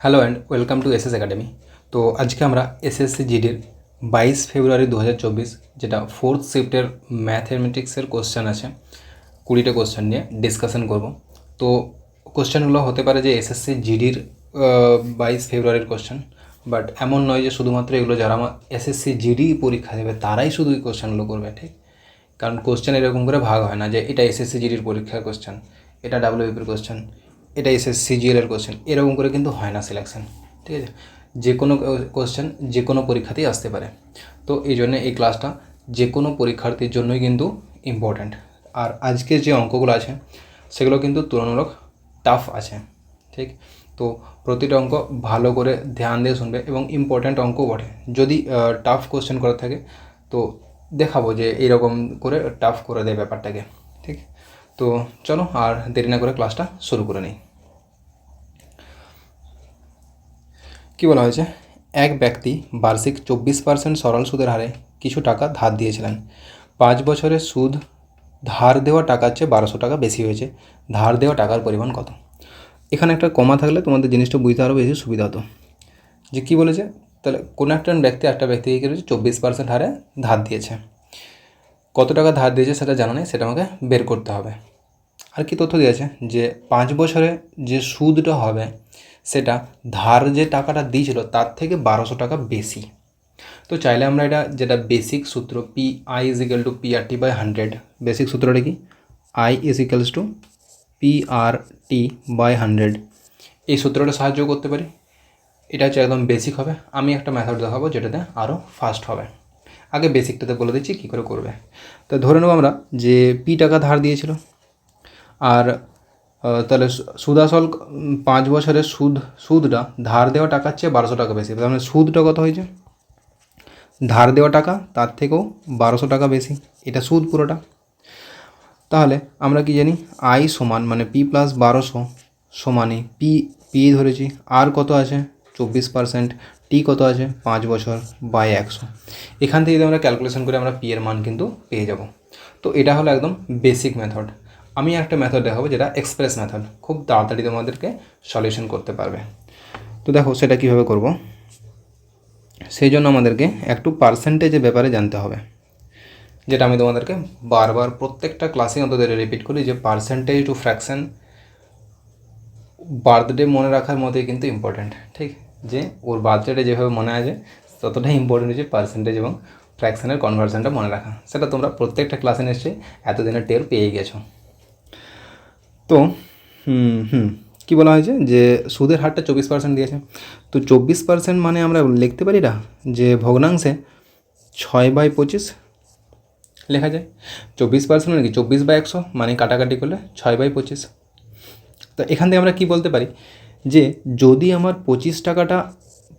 Hello and welcome to SS academy. তো আজকে আমরা এসএসসি জিডির 22 ফেব্রুয়ারি 2024 যেটা ফোর্থ শিফটের ম্যাথমেটিক্সের কোশ্চেন আছে, 20টা কোশ্চেন নিয়ে ডিসকাশন করব। তো কোশ্চেনগুলো হতে পারে যে এসএসসি জিডির 22 ফেব্রুয়ারির কোশ্চেন, বাট এমন নয় যে শুধুমাত্র এগুলো যারা আমার এসএসসি জিডি পরীক্ষা দেবে তারাই শুধু এই কোশ্চেনগুলো করবে, ঠিক? কারণ কোশ্চেন এরকম করে ভাগ হয় না যে এটা এসএসসি জিডির পরীক্ষার কোশ্চেন, এটা ডাব্লিউবিপির কোশ্চেন, এটা এসএসসি জিএলের কোশ্চেন, এরকম করে কিন্তু হয় না সিলেকশন, ঠিক আছে? যে কোনো কোশ্চেন যে কোনো পরীক্ষাতেই আসতে পারে। তো এই জন্য এই ক্লাসটা যে কোনো পরীক্ষার্থীর জন্যই কিন্তু ইম্পর্ট্যান্ট। আর আজকে যে অঙ্কগুলো আছে সেগুলো কিন্তু তুলনামূলক টাফ আছে, ঠিক? তো প্রতিটা অঙ্ক ভালো করে ধ্যান দিয়ে শুনবে এবং ইম্পর্ট্যান্ট অঙ্ক বটে। যদি টাফ কোশ্চেন করা থাকে তো দেখাবো যে এইরকম করে টাফ করে দেয় ব্যাপারটাকে, ঠিক? তো চলো আর দেরি না করে ক্লাসটা শুরু করে নিই। কী বলা হয়েছে? এক ব্যক্তি বার্ষিক 24% সরল সুদের হারে কিছু টাকা ধার দিয়েছিলেন। 5 বছরের সুদ ধার দেওয়া টাকার চেয়ে 1200 টাকা বেশি হয়েছে। ধার দেওয়া টাকার পরিমাণ কত? এখানে একটা কমা থাকলে তোমাদের জিনিসটা বুঝতে আরও বেশি সুবিধা হতো। যে কী বলেছে, তাহলে কোনো একটা ব্যক্তি একটা ব্যক্তিকে কী রয়েছে 24% হারে ধার দিয়েছে। কত টাকা ধার দিয়েছে সেটা জানা নেই, সেটা আমাকে বের করতে হবে। আর কি তথ্য দিয়েছে যে 5 বছরে যে সুদটা হবে সেটা ধার যে টাকাটা দিয়েছিল তার থেকে 1200 টাকা বেশি। তো চাইলে আমরা এটা, যেটা বেসিক সূত্র P I is equal to P R T by 100, basic সূত্রটা কি? I is equals to P R T by 100, এই সূত্রটা সাহায্য করতে পারি। এটা হচ্ছে একদম বেসিক হবে। আমি একটা মেথড দেখাবো যেটাতে আরও ফাস্ট হবে। আগে বেসিকটাতে বলে দিচ্ছি কী করে করবে। তো ধরে নেব আমরা যে পি টাকা ধার দিয়েছিল, আর তাহলে সুদ আসল 5 বছরের সুদটা ধার দেওয়া টাকার চেয়ে 1200 টাকা বেশি। তার মানে সুদটা কত হয়েছে? ধার দেওয়া টাকা তার থেকেও 1200 টাকা বেশি, এটা সুদ পুরোটা। তাহলে আমরা কি জানি? আই সমান মানে পি প্লাস 1200 সমানে পি ধরেছি, আর কত আছে 24%, টি কত আছে 5 বছর বাই 100। এখান থেকে যদি আমরা ক্যালকুলেশন করে আমরা পি এর মান কিন্তু পেয়ে যাব। তো এটা হলো একদম বেসিক মেথড। আমি একটা মেথড দেখাবো যেটা এক্সপ্রেস মেথড, খুব তাড়াতাড়ি তোমাদেরকে সলিউশন করতে পারবে। তো দেখো সেটা কীভাবে করব। সেই জন্য আমাদেরকে একটু পার্সেন্টেজের ব্যাপারে জানতে হবে, যেটা আমি তোমাদেরকে বারবার প্রত্যেকটা ক্লাসে অন্তত রিপিট করি যে পার্সেন্টেজ টু ফ্র্যাকশন বার্থডে মনে রাখার মতোই কিন্তু ইম্পর্ট্যান্ট, ঠিক? যে ওর বার্থডেটা যেভাবে মনে আছে ততটাই ইম্পর্টেন্ট হচ্ছে পার্সেন্টেজ এবং ফ্র্যাকশনের কনভার্সনটা মনে রাখা। সেটা তোমরা প্রত্যেকটা ক্লাসে নিশ্চয়ই এতদিনের টের পেয়ে গেছো। তো কী বলা হয়েছে যে সুদের হারটা 24% দিয়েছে। তো 24% মানে আমরা লিখতে পারি না যে ভগ্নাংশে 6/25 লেখা যায়। 24% মানে কি 24/100, মানে কাটাকাটি করলে 6/25। তো এখান থেকে আমরা কি বলতে পারি যে যদি আমার 25 টাকাটা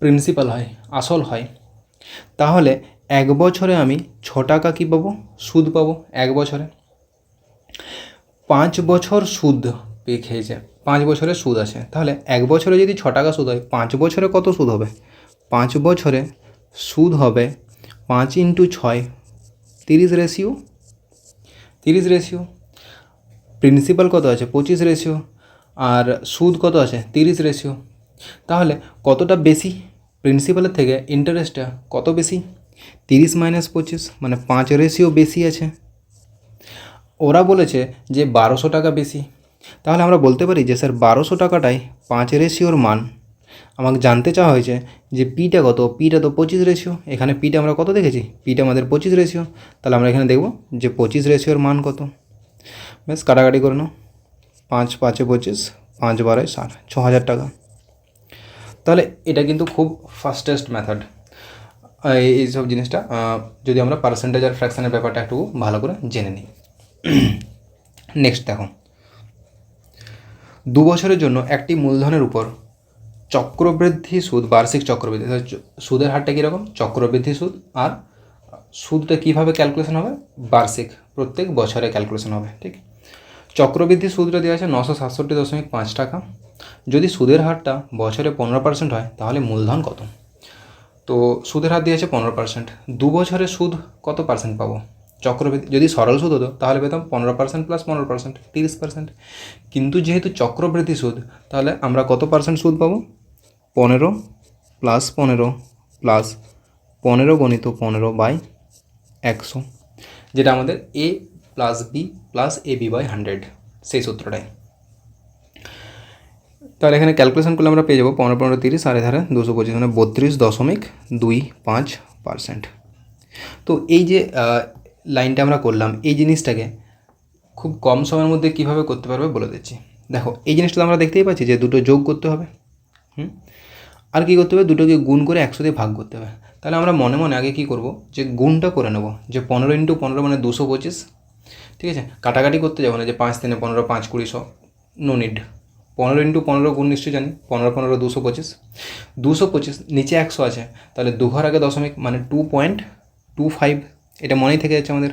প্রিন্সিপাল হয়, আসল হয়, তাহলে 1 বছরে আমি 6 টাকা কী পাবো? সুদ পাবো 1 বছরে। 5 বছর সুদ খেয়েছে, 5 বছরের সুদ আছে, তাহলে 1 বছরে যদি 6 টাকা সুদ হয়, 5 বছরে কত সুদ হবে? 5 বছরে সুদ হবে 5 × 6, 30 রেশিও। 30 রেশিও। প্রিন্সিপাল কত আছে? 25 রেশিও। আর সুদ কত আছে? 30 রেশিও। তাহলে কতটা বেশি? প্রিন্সিপালের থেকে ইন্টারেস্টটা কত বেশি? 30 - 25 মানে 5 রেশিও বেশি আছে। ওরা বলেছে যে 1200 টাকা বেশি, তাহলে আমরা বলতে পারি যে স্যার 1200 টাকাটাই 5 রেশিওর মান। আমাকে জানতে চাওয়া হয়েছে যে পিটা কত? পিটা তো 25 রেশিও। এখানে পিটা আমরা কত দেখেছি? পিটা আমাদের 25 রেশিও। তাহলে আমরা এখানে দেখব যে 25 রেশিওর মান কত। বেশ, কাটাকাটি করে নাও। 5 × 5 = 25, 5 × 12 = 60, 6000 টাকা। তাহলে এটা কিন্তু খুব ফাস্টেস্ট মেথড। এইসব জিনিসটা যদি আমরা পার্সেন্টেজ আর ফ্র্যাকশনের ব্যাপারটা একটু ভালো করে জেনে নিই। নেক্সট দেখো, 2 বছরের জন্য একটি মূলধনের উপর চক্রবৃদ্ধি সুদ, বার্ষিক চক্রবৃদ্ধি, সুদের হারটা কীরকম? চক্রবৃদ্ধি সুদ। আর সুদটা কীভাবে ক্যালকুলেশন হবে? বার্ষিক, প্রত্যেক বছরে ক্যালকুলেশন হবে, ঠিক? চক্রবৃদ্ধি সুদটা দেওয়া আছে 967.5 টাকা। যদি সুদের হারটা বছরে 15% হয় তাহলে মূলধন কত? তো সুদের হার দিয়েছে 15%। 2 বছরের সুদ কত পার্সেন্ট পাবো? চক্রবৃদ্ধি যদি সরল সুদ হতো তাহলে পেতাম 15% + 15%, 30%। কিন্তু যেহেতু চক্রবৃদ্ধি সুদ, তাহলে আমরা কত পার্সেন্ট সুদ পাবো? 15 প্লাস 15 প্লাস 15 গণিত 15/100, যেটা আমাদের a plus B plus AB/100 সেই সূত্রটাই। তাহলে এখানে ক্যালকুলেশন করলে আমরা পেয়ে যাবো 15 15 30 আর এধারে 225 মানে 32.25%। তো এই যে লাইনটা আমরা করলাম, এই জিনিসটাকে খুব কম সময়ের মধ্যে কীভাবে করতে পারবে বলে দিচ্ছি। দেখো এই জিনিসটা তো আমরা দেখতেই পাচ্ছি যে দুটো যোগ করতে হবে, আর কী করতে হবে, দুটোকে গুণ করে 100 দিয়ে ভাগ করতে হবে। তাহলে আমরা মনে মনে আগে কী করব, যে গুণটা করে নেব, যে 15 × 15 মানে 225, ঠিক আছে। কাটাকাটি করতে যাবো না যে 5 3 15 5 20 100, নো নিড। 15 × 15 গুণ নিশ্চয়ই জানি, 15 15 225, 225 নিচে 100 আছে, তাহলে 2 ঘর আগে দশমিক মানে 2.25, এটা মনেই থেকে যাচ্ছে আমাদের।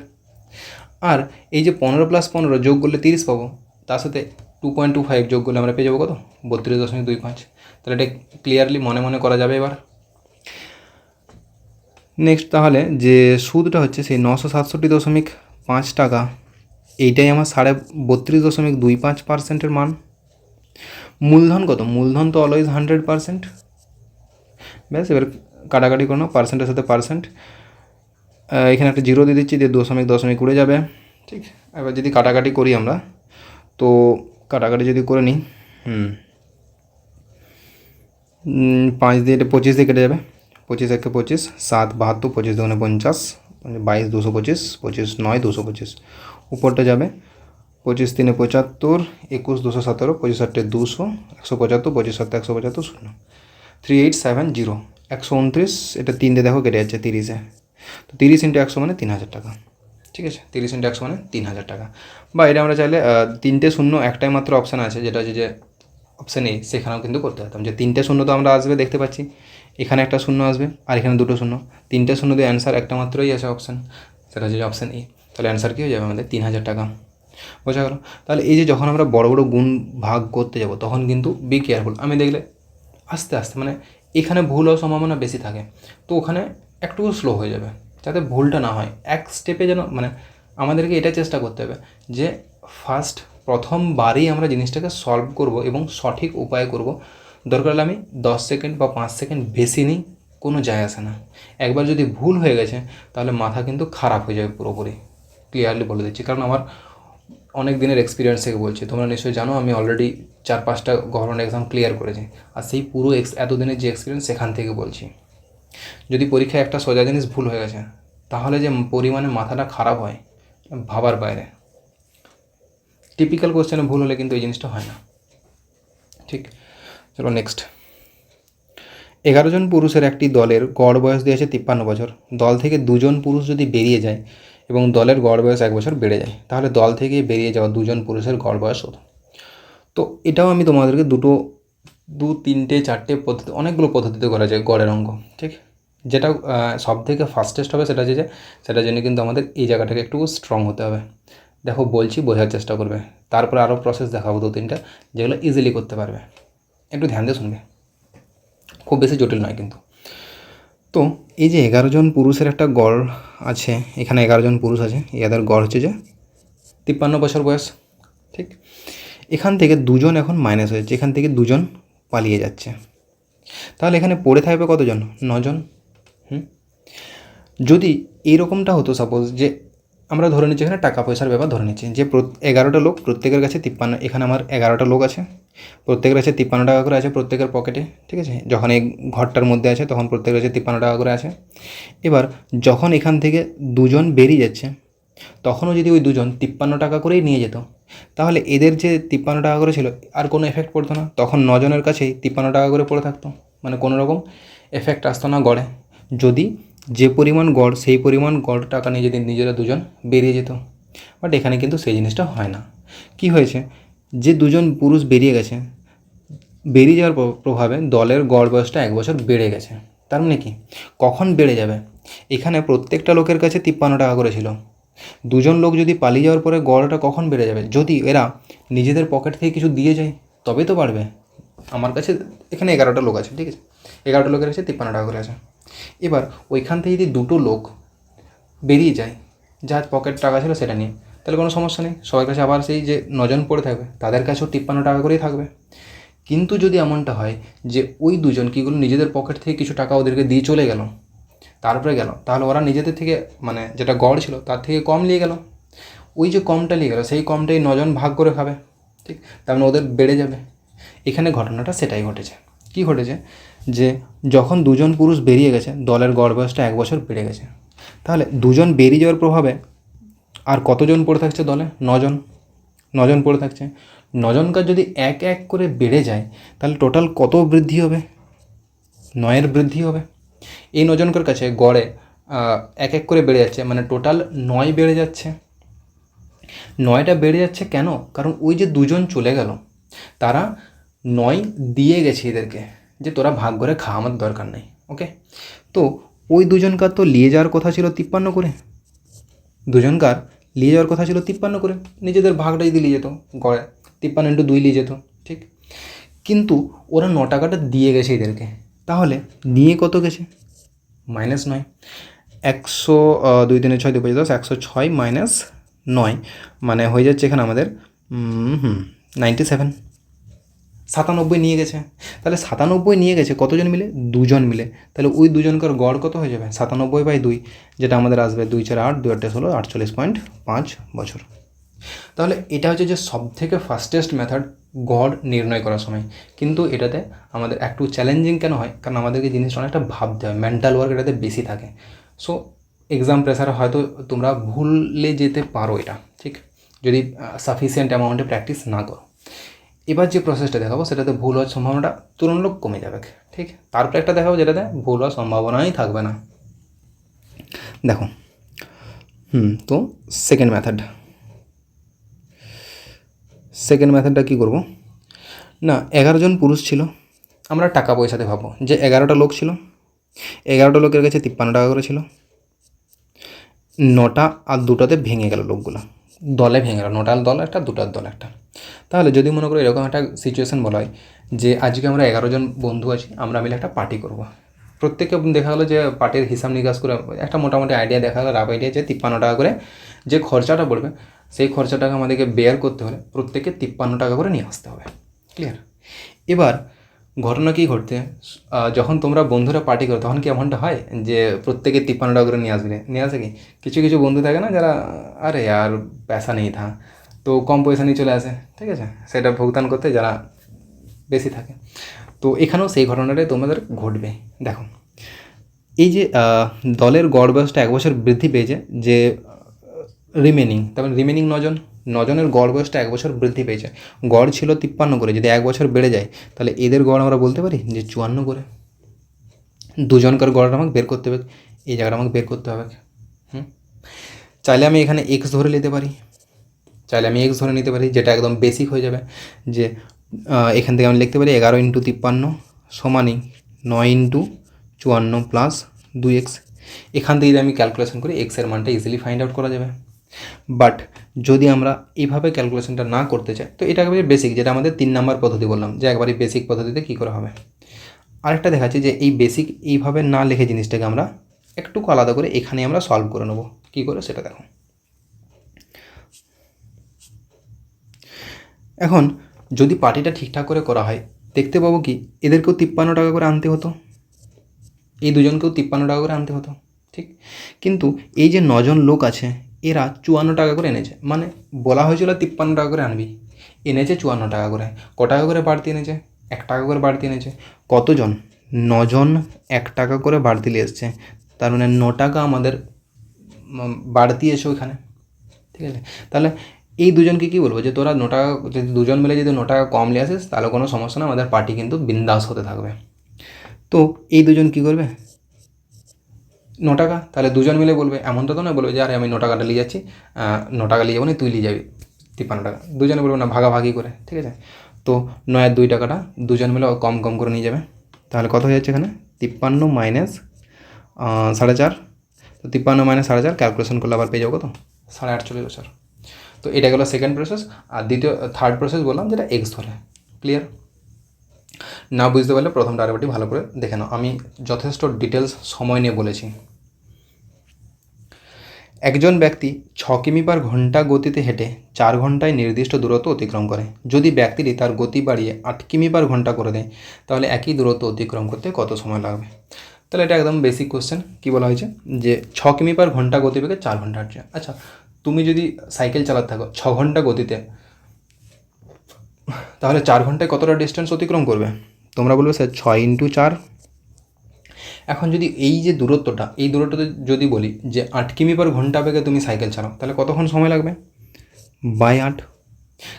আর এই যে 15 + 15 যোগ করলে 30 পাবো, তার সাথে 2.25 যোগ করলে আমরা পেয়ে যাবো কত, 32.25। তাহলে এটা ক্লিয়ারলি মনে মনে করা যাবে। এবার নেক্সট তাহলে যে সুদটা হচ্ছে সেই 967.5 টাকা, এইটাই আমার 32.25%-এর মান। মূলধন কত, মূলধন তো অলওয়েজ 100%। ব্যাস, এবার কাটাকাটি করো, পার্সেন্টের সাথে পার্সেন্ট, এখানে একটা জিরো দিয়ে দিচ্ছি, দিয়ে দশমিক উড়ে যাবে, ঠিক। এবার যদি কাটাকাটি করি আমরা, তো কাটাকাটি যদি করে নিই, 5 দিয়ে এটা 25 দিয়ে কেটে যাবে, 25 1 25, 7 72, 25 2 50, 22 225, 25 9 225, উপরটা যাবে 25 3 75, 21 217, 25 8 200, 175, 25 7 175, 0 3870, 129, এটা 3 দিয়ে দেখো কেটে যাচ্ছে 30-এ, তো 30 × 100 মানে 3000 টাকা, ঠিক আছে। 30 × 100 মানে 3000 টাকা। বা এটা আমরা চাইলে 3টে শূন্য একটাই মাত্র অপশান আছে, যেটা হচ্ছে যে অপশান এ, সেখানেও কিন্তু করতে পারতাম। যে 3টে শূন্য তো আমরা আসবে দেখতে পাচ্ছি, এখানে একটা শূন্য আসবে আর এখানে দুটো শূন্য, 3টে শূন্য দিয়ে অ্যান্সার একটা মাত্রই আছে অপশান, সেটা হচ্ছে অপশান এ। তাহলে অ্যান্সার কী হয়ে যাবে আমাদের 3000 টাকা। বোঝা গেল? তাহলে এই যে যখন আমরা বড় বড় গুণ ভাগ করতে যাব, তখন কিন্তু বি কেয়ারফুল। আমি দেখলে আস্তে আস্তে, মানে এখানে ভুল হওয়ার সম্ভাবনা বেশি থাকে, তো ওখানে একটু স্লো হয়ে যাবে, যাতে ভুলটা না হয়। এক স্টেপে যেন, মানে আমাদেরকে এটা চেষ্টা করতে হবে যে প্রথমবারই আমরা জিনিসটাকে সলভ করব এবং সঠিক উপায়ে করব। দরকার হলে আমি 10 সেকেন্ড বা 5 সেকেন্ড বেশি নিই, কোনো যায় আসে না। একবার যদি ভুল হয়ে গেছে, তাহলে মাথা কিন্তু খারাপ হয়ে যাবে পুরোপুরি, ক্লিয়ারলি বলে দিচ্ছি। কারণ আমার অনেক দিনের এক্সপিরিয়েন্স থেকে বলছি, তোমরা নিশ্চয়ই জানো আমি অলরেডি 4-5টা গভর্নমেন্ট এক্সাম ক্লিয়ার করেছি, আর সেই পুরো এতদিনের যে এক্সপিরিয়েন্স সেখান থেকে বলছি। যদি পরীক্ষায় একটা সোজা জিনিস ভুল হয়ে গেছে, তাহলে যে পরিমাণে মাথাটা খারাপ হয় ভাবার বাইরে। টিপিক্যাল কোশ্চেনে ভুল হলে কিন্তু এই জিনিসটা হয় না, ঠিক। চলো নেক্সট। 11 জন পুরুষের একটি দলের গড় বয়স দিয়েছে 53 বছর। দল থেকে 2 জন পুরুষ যদি বেরিয়ে যায় এবং দলের গড় বয়স 1 বছর বেড়ে যায়, তাহলে দল থেকে বেরিয়ে যাওয়া 2 জন পুরুষের গড় বয়স কত? তো এটাও আমি তোমাদেরকে 2 3টে 4টে পদ্ধতি, অনেকগুলো পদ্ধতিতে করা যায় গড়ের অঙ্ক, ঠিক। যেটা সব থেকে ফাস্টেস্ট হবে সেটা যে সেটার জন্য কিন্তু আমাদের এই জায়গাটাকে একটু স্ট্রং হতে হবে। দেখো বলছি, বোঝার চেষ্টা করবে, তারপরে আরও প্রসেস দেখাবো 2-3টা, যেগুলো ইজিলি করতে পারবে। একটু ধ্যান দিয়ে শুনবে, খুব বেশি জটিল নয় কিন্তু। তো এই যে 11 জন পুরুষের একটা গড় আছে, এখানে 11 জন পুরুষ আছে, এদের গড় হচ্ছে যে 53 বছর বয়স, ঠিক। এখান থেকে 2 জন এখন মাইনাস হয়েছে, এখান থেকে 2 জন পালিয়ে যাচ্ছে, তাহলে এখানে পড়ে থাকবে কতজন? 9 জন। যদি এইরকমটা হতো, সাপোজ যে আমরা ধরে নিচ্ছি, এখানে টাকা পয়সার ব্যাপার ধরে নিচ্ছি, যে 11টা লোক, প্রত্যেকের কাছে 53, এখানে আমার 11টা লোক আছে, প্রত্যেকের কাছে 53 টাকা করে আছে প্রত্যেকের পকেটে, ঠিক আছে। যখন এই ঘরটার মধ্যে আছে তখন প্রত্যেকের কাছে 53 টাকা করে আছে। এবার যখন এখান থেকে 2 জন বেরিয়ে যাচ্ছে, তখনও যদি ওই 2 জন 53 টাকা করেই নিয়ে যেত, তাহলে এদের যে 53 টাকা করে ছিল আর কোনো এফেক্ট পড়তো না, তখন 9 জনের কাছেই 53 টাকা করে পড়ে থাকতো, মানে কোনো রকম এফেক্ট আসতো না গড়ে। যদি যে পরিমাণ গড়, সেই পরিমাণ গড় টাকা নিয়ে যদি নিজেরা 2 জন বেরিয়ে যেত, বাট এখানে কিন্তু সেই জিনিসটা হয় না। কি হয়েছে, যে 2 জন পুরুষ বেরিয়ে গেছে, বেরিয়ে যাওয়ার প্রভাবে দলের গড় বয়সটা 1 বছর বেড়ে গেছে। তার মানে কি, কখন বেড়ে যাবে? এখানে প্রত্যেকটা লোকের কাছে 53 টাকা করে ছিল, 2 জন লোক যদি পালিয়ে যাওয়ার পরে গড়টা কখন বেড়ে যাবে? যদি এরা নিজেদের পকেট থেকে কিছু দিয়ে যায়, তবেই তো বাড়বে। আমার কাছে এখানে 11টা লোক আছে, ঠিক আছে, 11টা লোকের কাছে 53 টাকা করে আছে। এবার ওইখান থেকে যদি 2টো লোক বেরিয়ে যায়, যার পকেট টাকা ছিল সেটা নিয়ে, তাহলে কোনো সমস্যা নেই, সবার কাছে আবার সেই যে 9 জন পড়ে থাকবে, তাদের কাছেও 53 টাকা করেই থাকবে। কিন্তু যদি এমনটা হয় যে ওই দুজন কী করলো, নিজেদের পকেট থেকে কিছু টাকা ওদেরকে দিয়ে চলে গেল, তারপরে গেল, তাহলে ওরা নিজেদের থেকে মানে যেটা গড় ছিল তার থেকে কম নিয়ে গেল। ওই যে কমটা নিয়ে গেল সেই কমটাই 9জন ভাগ করে খাবে, ঠিক? তার মানে ওদের বেড়ে যাবে। এখানে ঘটনাটা সেটাই ঘটেছে। কি ঘটেছে যে যখন দুজন পুরুষ বেরিয়ে গেছে, দলের গড় বয়সটা 1 বছর বেড়ে গেছে। তাহলে দুজন বেরিয়ে যাওয়ার প্রভাবে আর কতজন পড়ে থাকছে দলে? 9জন। 9জন পড়ে থাকছে। 9জনকার যদি এক এক করে বেড়ে যায় তাহলে টোটাল কত বৃদ্ধি হবে? 9-এর বৃদ্ধি হবে। এই 9জনকার কাছে গড়ে এক এক করে বেড়ে যাচ্ছে, মানে টোটাল 9 বেড়ে যাচ্ছে। 9টা বেড়ে যাচ্ছে কেন? কারণ ওই যে দুজন চলে গেল, তারা 9 দিয়ে গেছে এদেরকে যে তোরা ভাগ করে খা, আমার দরকার নেই। ওকে, তো ওই দুজনকার তো নিয়ে যাওয়ার কথা ছিল 53 করে। দুজনকার নিয়ে যাওয়ার কথা ছিল 53 করে, নিজেদের ভাগটাই দিয়ে যেত গড়ে 53 × 2 নিয়ে যেত, ঠিক? কিন্তু ওরা 9 টাকাটা দিয়ে গেছে এদেরকে, তাহলে নিয়ে কত গেছে? -9। 100 2 3 6 2 5 10 106 - 9 মানে হয়ে যাচ্ছে এখানে আমাদের 97। 97 নিয়ে গেছে। তাহলে 97 নিয়ে গেছে কতজন মিলে? দুজন মিলে। তাহলে ওই দুজনকার গড় কত হয়ে যাবে? 97/2, যেটা আমাদের আসবে 2 4 8 2 8 16 48.5 বছর। তাহলে এটা হচ্ছে যে সবথেকে ফাস্টেস্ট মেথড গড় নির্ণয় করার সময়। কিন্তু এটাতে আমাদের একটু চ্যালেঞ্জিং কেন হয়? কারণ আমাদেরকে জিনিসটা অনেকটা ভাবতে হয়, মেন্টাল ওয়ার্ক এটাতে বেশি থাকে। সো এক্সাম প্রেসারে হয়তো তোমরা ভুলে যেতে পারো এটা, ঠিক? যদি সাফিসিয়েন্ট অ্যামাউন্টে প্র্যাকটিস না করো। এবার যে প্রসেসটা দেখাবো সেটাতে ভুল হওয়ার সম্ভাবনাটা তুলনামূলক কমে যাবে, ঠিক? তারপর একটা দেখাবো যেটাতে ভুল হওয়ার সম্ভাবনাই থাকবে না। দেখো, তো সেকেন্ড মেথডটা কী করবো না, 11 জন পুরুষ ছিল। আমরা টাকা পয়সাতে ভাবো যে 11টা লোক ছিল, 11টা লোকের কাছে 53 টাকা করে ছিল। 9টা আর 2টাতে ভেঙে গেল, লোকগুলো দলে ভেঙে গেল, 9টার দল একটা, 2টার দল একটা। তাহলে যদি মনে করো এরকম একটা সিচুয়েশান বলা হয় যে আজকে আমরা 11 জন বন্ধু আছি, আমরা মিলে একটা পার্টি করব। প্রত্যেকে দেখা গেলো যে পার্টির হিসাব নিকাশ করে একটা মোটামুটি আইডিয়া দেখা গেলো, রাফ আইডিয়া, যে 53 টাকা করে যে খরচাটা পড়বে, সেই খরচাটাকে আমাদেরকে বেয়ার করতে হলে প্রত্যেকে 53 টাকা করে নিয়ে আসতে হবে। ক্লিয়ার? এবার ঘটনা কী ঘটতে, যখন তোমরা বন্ধুরা পার্টি করো তখন কি এমনটা হয় যে প্রত্যেকে 53 টাকা করে নিয়ে আসে কি? কিছু কিছু বন্ধু থাকে না যারা আরে আর পয়সা নেই থা, তো কম পয়সা নিয়ে চলে আসে, ঠিক আছে, সেটা ভুগতান করতে যারা বেশি থাকে। তো এখানেও সেই ঘটনাটাই তোমাদের ঘটবে। দেখো, এই যে দলের গড় বয়সটা 1 বছর বৃদ্ধি পেয়েছে, যে রিমেনিং, তারপরে রিমেনিং 9জনের গড় বয়সটা 1 বছর বৃদ্ধি পেয়েছে। গড় ছিল 53 করে, যদি 1 বছর বেড়ে যায় তাহলে এদের গড় আমরা বলতে পারি যে 54 করে। দুজনকার গড় আমাকে বের করতে হবে, এই জায়গাটা আমাকে বের করতে হবে। চাইলে আমি এখানে এক্স ধরে নিতে পারি, যেটা একদম বেসিক হয়ে যাবে। যে এখান থেকে আমি লিখতে পারি 11 × 53 সমানই 9 × 54 + 2x। এখান থেকে যদি আমি ক্যালকুলেশন করি এক্সের মানটা ইজিলি ফাইন্ড আউট করা যাবে। বাট যদি আমরা এইভাবে ক্যালকুলেশনটা না করতে চাই, তো এটা একেবারে বেসিক, যেটা আমাদের 3 নম্বর পদ্ধতি বললাম, যে একবারই বেসিক পদ্ধতিতে কী করা হবে। আরেকটা দেখাচ্ছি যে এই বেসিক এইভাবে না লিখে জিনিসটাকে আমরা একটু আলাদা করে এখানে আমরা সলভ করে নেব। কী করে সেটা দেখো। এখন যদি পার্টিটা ঠিকঠাক করে করা হয়, দেখতে পাবো কি এদেরকেও 53 টাকা করে আনতে হতো, এই দুজনকেও 53 টাকা করে আনতে হতো, ঠিক? কিন্তু এই যে 9জন লোক আছে এরা 54 টাকা করে এনেছে, মানে বলা হয়েছিল 53 টাকা করে আনবি, এনেছে 54 টাকা করে। ক টাকা করে বাড়তি এনেছে? 1 টাকা করে বাড়তি এনেছে। কতজন? 9জন 1 টাকা করে বাড়তি নিয়ে এসছে, তার মানে 9 টাকা আমাদের বাড়তি এসে ওইখানে, ঠিক আছে? তাহলে এই দুজনকে কী বলবো যে তোরা 9 টাকা, যদি দুজন মিলে যদি 9 টাকা কম নিয়ে আসিস তাহলে কোনো সমস্যা না, আমাদের পার্টি কিন্তু বিন্দাস হতে থাকবে। তো এই দুজন কী করবে? 9 টাকা, তাহলে দুজন মিলে বলবে, এমনটা তো না বলবে যে আরে আমি 9 টাকাটা নিয়ে যাচ্ছি, 9 টাকা নিয়ে যাবো না, তুই নিয়ে যাবি 53 টাকা। দুজনে বলবে না, ভাগাভাগি করে, ঠিক আছে? তো 9 আর 2 টাকাটা দুজন মিলে কম কম করে নিয়ে যাবে। তাহলে কত হয়ে যাচ্ছে এখানে? 53 - 4.5। তো 53 - 4.5 ক্যালকুলেশন করলে আবার পেয়ে যাবো কত? 48 বছর। তো এটা গেলো সেকেন্ড প্রসেস। আর থার্ড প্রসেস বললাম যেটা এক্স ধরে। ক্লিয়ার? না বুঝতে পারলে প্রথমটা আরেকটি ভালো করে দেখে নাও, আমি যথেষ্ট ডিটেলস সময় নিয়ে বলেছি। একজন ব্যক্তি 6 কিমি/ঘন্টা গতিতে হেঁটে 4 ঘন্টায় নির্দিষ্ট দূরত্ব অতিক্রম করে। যদি ব্যক্তিটি তার গতি বাড়িয়ে 8 কিমি/ঘন্টা করে দেয়, তাহলে একই দূরত্ব অতিক্রম করতে কত সময় লাগবে? তাহলে এটা একদম বেসিক কোশ্চেন। কী বলা হয়েছে যে 6 কিমি/ঘন্টা গতিবেগে 4 ঘন্টা হাঁটছে। আচ্ছা, তুমি যদি সাইকেল চালাতে থাকো 6 ঘন্টা গতিতে, তাহলে 4 ঘন্টায় কতটা ডিস্টেন্স অতিক্রম করবে? তোমরা বলবে স্যার 6 × 4। এখন যদি এই যে দূরত্বটা, এই দূরত্বতে যদি বলি যে 8 কিমি/ঘন্টা বেগে তুমি সাইকেল চালাও, তাহলে কতক্ষণ সময় লাগবে? বাই 8।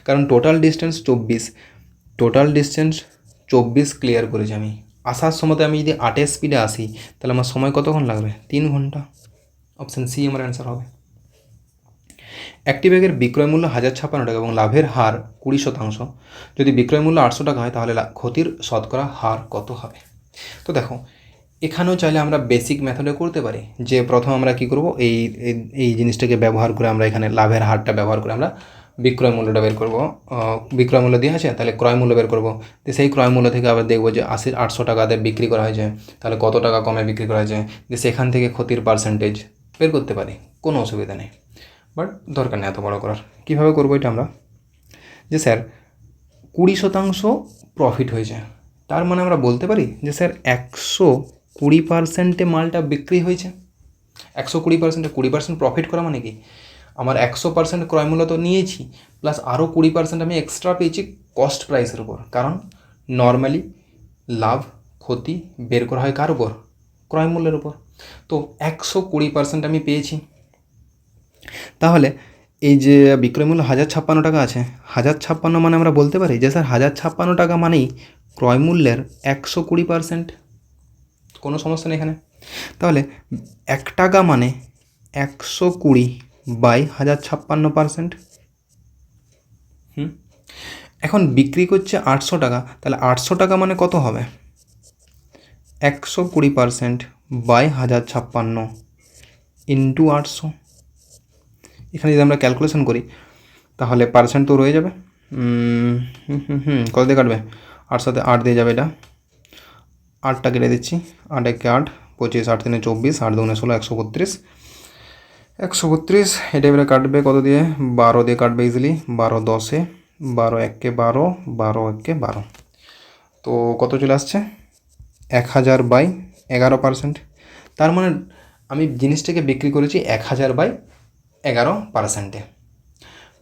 কারণ total distance 24, total distance 24 clear করেছি আমি। আসার সময়তে আমি যদি 8-এর স্পিডে আসি, তাহলে আমার সময় কতক্ষণ লাগবে? 3 ঘন্টা। অপশান সি আমার অ্যান্সার হবে। একটি ব্যাগের বিক্রয় মূল্য 1056 টাকা এবং লাভের হার 20%। যদি বিক্রয় মূল্য 800 টাকা হয়, তাহলে ক্ষতির শতকরা হার কত হবে? তো দেখো, এখানেও চাইলে আমরা বেসিক মেথডে করতে পারি, যে প্রথম আমরা কি করব, এই জিনিসটাকে ব্যবহার করে আমরা এখানে লাভের হারটা ব্যবহার করে আমরা বিক্রয় মূল্যটা বের করব। বিক্রয় মূল্য দিয়ে আছে, তাহলে ক্রয় মূল্য বের করব। তো সেই ক্রয় মূল্য থেকে আবার দেখবো যে 800 টাকাতে বিক্রি করা হয়েছে, তাহলে কত টাকা কমে বিক্রি করা হয়েছে, যে সেখান থেকে ক্ষতির পার্সেন্টেজ বের করতে পারি, কোনো অসুবিধা নেই। বাট দরকার নেই এত বড় করার। কীভাবে করবো এটা আমরা, যে স্যার 20% প্রফিট হয়েছে, তার মানে আমরা বলতে পারি যে স্যার 120%-এ মালটা বিক্রি হয়েছে। 120%-এ 20% প্রফিট করা মানে কি, আমার 100% ক্রয়মূল্য তো নিয়েছি, প্লাস আরও 20% আমি এক্সট্রা পেয়েছি কস্ট প্রাইসের উপর। কারণ নর্মালি লাভ ক্ষতি বের করা হয় কার উপর? ক্রয়মূল্যের উপর। তো 120% আমি পেয়েছি। তাহলে এই যে বিক্রয় মূল্য 1056 টাকা আছে, 1056 মানে আমরা বলতে পারি যে স্যার 1056 টাকা মানেই ক্রয় মূল্যের 120%। কোনো সমস্যা নেই এখানে। তাহলে 1 টাকা মানে 120/1056%। এখন বিক্রি করছে 800 টাকা, তাহলে 800 টাকা মানে কত হবে? 120%/1056 ইন্টু 800। এখানে যদি আমরা ক্যালকুলেশন করি, তাহলে পার্সেন্ট তো রয়ে যাবে। কত দিয়ে কাটবে? 8 সাথে 8 দিয়ে যাবে, এটা 8টা কেটে দিচ্ছি। 8 একে 8, 25, 8 3 24, 8 2 16, 132। 132 এটা এবারে কাটবে কত দিয়ে? 12 দিয়ে কাটবে ইজিলি। 12 10-এ, 12 1-কে 12, 12 1-কে 12। তো কত চলে আসছে? 1000/11%। তার মানে আমি জিনিসটাকে বিক্রি করেছি 1000/11%-এ।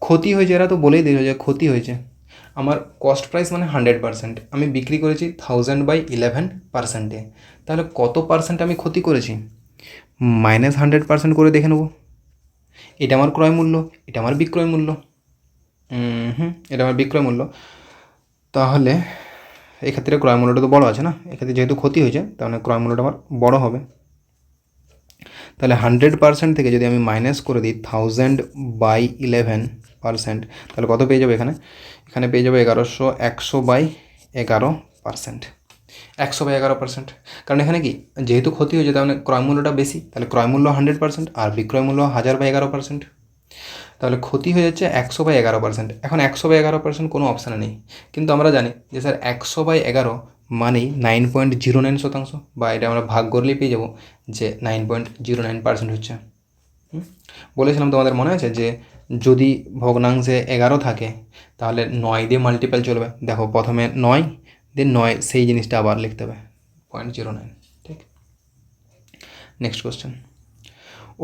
ক্ষতি হয়েছে, এরা তো বলেই দিল যে ক্ষতি হয়েছে। আমার কস্ট প্রাইস মানে 100%, আমি বিক্রি করেছি 1000/11%-এ। তাহলে কত পার্সেন্ট আমি ক্ষতি করেছি? -100% করে দেখে নেব। এটা আমার ক্রয় মূল্য, এটা আমার বিক্রয় মূল্য। এটা আমার বিক্রয় মূল্য। তাহলে এক্ষেত্রে ক্রয় মূল্যটা তো বড় আছে না, এক্ষেত্রে যেহেতু ক্ষতি হয়েছে, তাহলে ক্রয় মূল্যটা আমার বড় হবে। তাহলে 100% থেকে যদি আমি মাইনাস করে দিই 1000/11%, তাহলে কত পেয়ে যাবো? এখানে পেয়ে যাবো 100/11%। 100/11%, কারণ এখানে কি, যেহেতু ক্ষতি হয়েছে, তাহলে ক্রয় মূল্যটা বেশি, তাহলে ক্রয় মূল্য 100% আর বিক্রয় মূল্য 1000/11%। তাহলে ক্ষতি হয়ে যাচ্ছে 100/11%। এখন 100/11% কোনো অপশানে নেই, কিন্তু আমরা জানি যে স্যার 100/11 মানেই 9.09%, বা এটা আমরা ভাগ করলেই পেয়ে যাবো যে 9.09% হচ্ছে। বলেছিলাম তোমাদের মনে আছে যে যদি ভগ্নাংশে 11 থাকে, তাহলে 9 দিয়ে মাল্টিপল চলবে। দেখো, প্রথমে 9 দিয়ে 9, সেই জিনিসটা আবার লিখতে হবে 0.09। ঠিক, নেক্সট কোশ্চেন।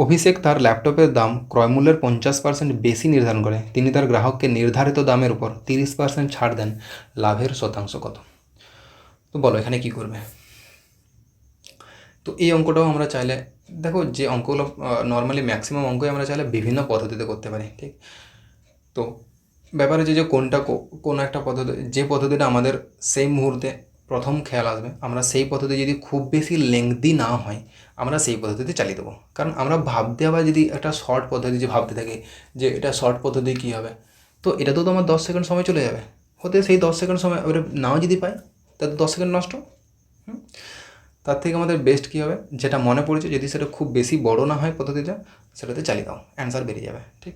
অভিষেক তার ল্যাপটপের দাম ক্রয়মূল্যের 50% বেশি নির্ধারণ করে। তিনি তার গ্রাহককে নির্ধারিত দামের উপর 30% ছাড় দেন। লাভের শতাংশ কত? তো বলো এখানে কি করবে? তো এই অঙ্কটাও আমরা চাইলে, দেখো যে অঙ্কগুলো নর্মালি ম্যাক্সিমাম অঙ্কই আমরা চাইলে বিভিন্ন পদ্ধতিতে করতে পারি। ঠিক, তো ব্যাপার হচ্ছে যে কোন একটা পদ্ধতি, যে পদ্ধতিটা আমাদের সেই মুহূর্তে প্রথম খেয়াল আসবে, আমরা সেই পদ্ধতি যদি খুব বেশি লেংদি না হয়, আমরা সেই পদ্ধতিতে চালিয়ে দেবো। কারণ আমরা ভাবতে আবার যদি একটা শর্ট পদ্ধতি যে ভাবতে থাকি যে এটা শর্ট পদ্ধতি কী হবে, তো এটা তো আমার 10 সেকেন্ড সময় চলে যাবে হতে। সেই 10 সেকেন্ড সময় ওটা নাও যদি পাই, তাতে 10 সেকেন্ড নষ্ট। তার থেকে আমাদের বেস্ট কী হবে, যেটা মনে পড়ছে, যদি সেটা খুব বেশি বড় না হয় পদ্ধতিটা, সেটাতে চালিয়ে দাও, অ্যান্সার বেরিয়ে যাবে। ঠিক,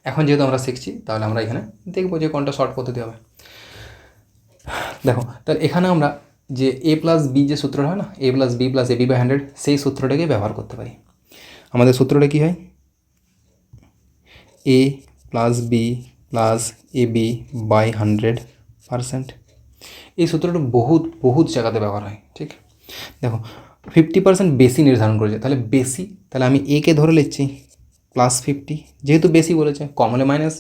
এখন যেহেতু আমরা শিখছি, তাহলে আমরা এখানে দেখবো যে কোনটা শর্ট পদ্ধতি হবে। দেখো, তাহলে এখানে আমরা যে A+B যে সূত্রটা হয় না, A+B+AB/100, সেই সূত্রটাকে ব্যবহার করতে পারি। আমাদের সূত্রটা কী হয়? A plus B plus A B by 100%। এই সূত্রটা বহুত জায়গাতে ব্যবহার হয়। ঠিক, দেখো 50% বেশি নির্ধারণ করেছে, তাহলে বেশি, তাহলে আমি একে ধরে নিচ্ছি +50, যেহেতু বেশি বলেছে, কম হলে মাইনাস।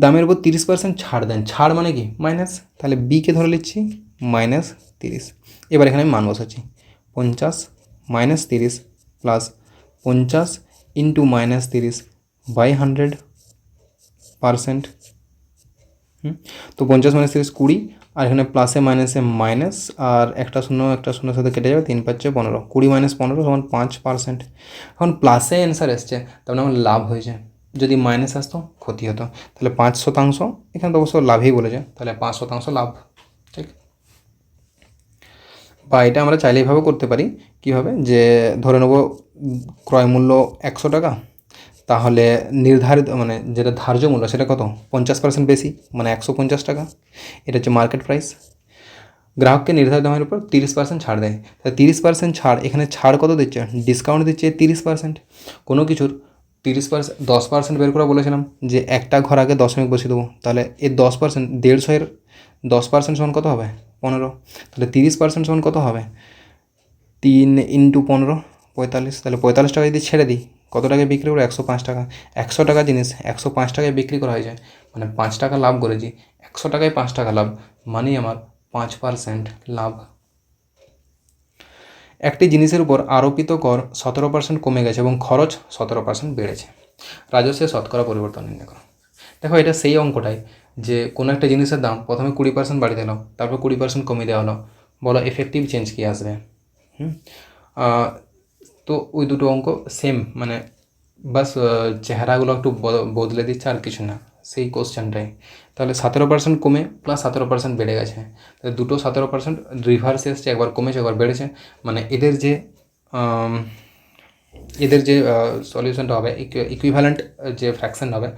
দামের উপর 30% ছাড় দেন, ছাড় মানে কি মাইনাস, তাহলে বিকে ধরে নিচ্ছি -30। এবার এখানে আমি মান বসাচ্ছি 50 -30 প্লাস 50 ইন্টু -30 বাই 100%। তো 50 - 30 20, আর এখানে প্লাসে মাইনাসে মাইনাস, আর একটা শূন্যর সাথে কেটে যাবে, 3 × 5 = 15, 20 - 15 = 5%। এখন প্লাসে অ্যান্সার এসছে, তার মানে আমার লাভ হয়েছে। যদি মাইনাস আসতো ক্ষতি হতো, তাহলে 5%, এখানে তো অবশ্য লাভই বলেছে, তাহলে 5% লাভ। ঠিক, বা এটা আমরা চাইলে এইভাবে করতে পারি। কীভাবে, যে ধরে নেব ক্রয় মূল্য 100 টাকা, তাহলে নির্ধারিত মানে যেটা ধার্য মূল্য সেটা কত, 50% বেশি, মানে 150 টাকা। এটা হচ্ছে মার্কেট প্রাইস। গ্রাহককে নির্ধারিত দামের উপর 30% ছাড় দেয়, তাহলে 30% ছাড়, এখানে ছাড় কত দিচ্ছে, ডিসকাউন্ট দিচ্ছে 30%। কোনো কিছুর 30%, 10% বের করে বলেছিলাম যে একটা ঘর আগে দশমিক বসিয়ে দেবো, তাহলে এর 10%, 150-এর 10% সমান কত হবে, 15। তাহলে 30% সমান কত হবে, 3 × 15 45। তাহলে 45 টাকা যদি ছেড়ে দিই, কত টাকায় বিক্রি করবো, 105 টাকা। 100 টাকা জিনিস 105 টাকায় বিক্রি করা হয়ে যায়, মানে 5 টাকা লাভ করেছি। 100 টাকায় 5 টাকা লাভ, মানেই আমার 5% লাভ। একটি জিনিসের উপর আরোপিত কর 17% কমে গেছে এবং খরচ 17% বেড়েছে। রাজস্বের শতকরা পরিবর্তন নির্ণয় করো। দেখো, এটা সেই অঙ্কটাই, যে কোনো একটা জিনিসের দাম প্রথমে 20% বাড়িয়ে দিলাম, তারপর 20% কমিয়ে দেওয়া হলো, বলো এফেক্টিভ চেঞ্জ কী আসবে। তো ওই দুটো অঙ্ক সেম, মানে বাস চেহারাগুলো একটু বদলে দিচ্ছে, আর কিছু না, সেই কোশ্চেনটাই। তাহলে 17% কমে প্লাস 17% বেড়ে গেছে, তাহলে দুটো 17% রিভার্সে এসছে, একবার কমেছে একবার বেড়েছে, মানে এদের যে সলিউশনটা হবে, ইকুইভ্যালেন্ট যে ফ্র্যাকশন হবে,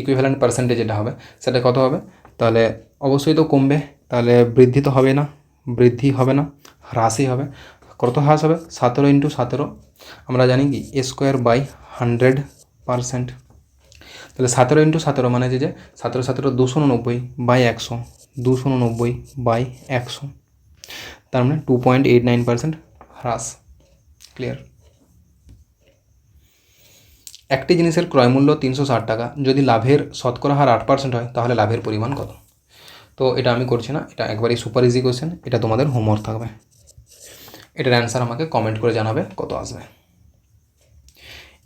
ইকুইভ্যালেন্ট পার্সেন্টেজ যেটা হবে, সেটা কত হবে, তাহলে অবশ্যই তো কমবে, তাহলে বৃদ্ধি তো হবেই না, বৃদ্ধি হবে না, হ্রাসই হবে। কত হ্রাস হবে, 17 × 17, আমরা জানি কি A²/100%। তাহলে 17 × 17 মানে যে 17 17 289/100, 289/100, তার মানে 2.89% হ্রাস। ক্লিয়ার। একটি জিনিসের ক্রয়মূল্য 360 টাকা, যদি লাভের শতকরা হার 8% হয়, তাহলে লাভের পরিমাণ কত? তো এটা আমি করছি না, এটা একবারই সুপার ইজি কোশ্চেন, এটা তোমাদের হোমওয়ার্ক থাকবে। এটার অ্যান্সার আমাকে কমেন্ট করে জানাবে কত আসবে।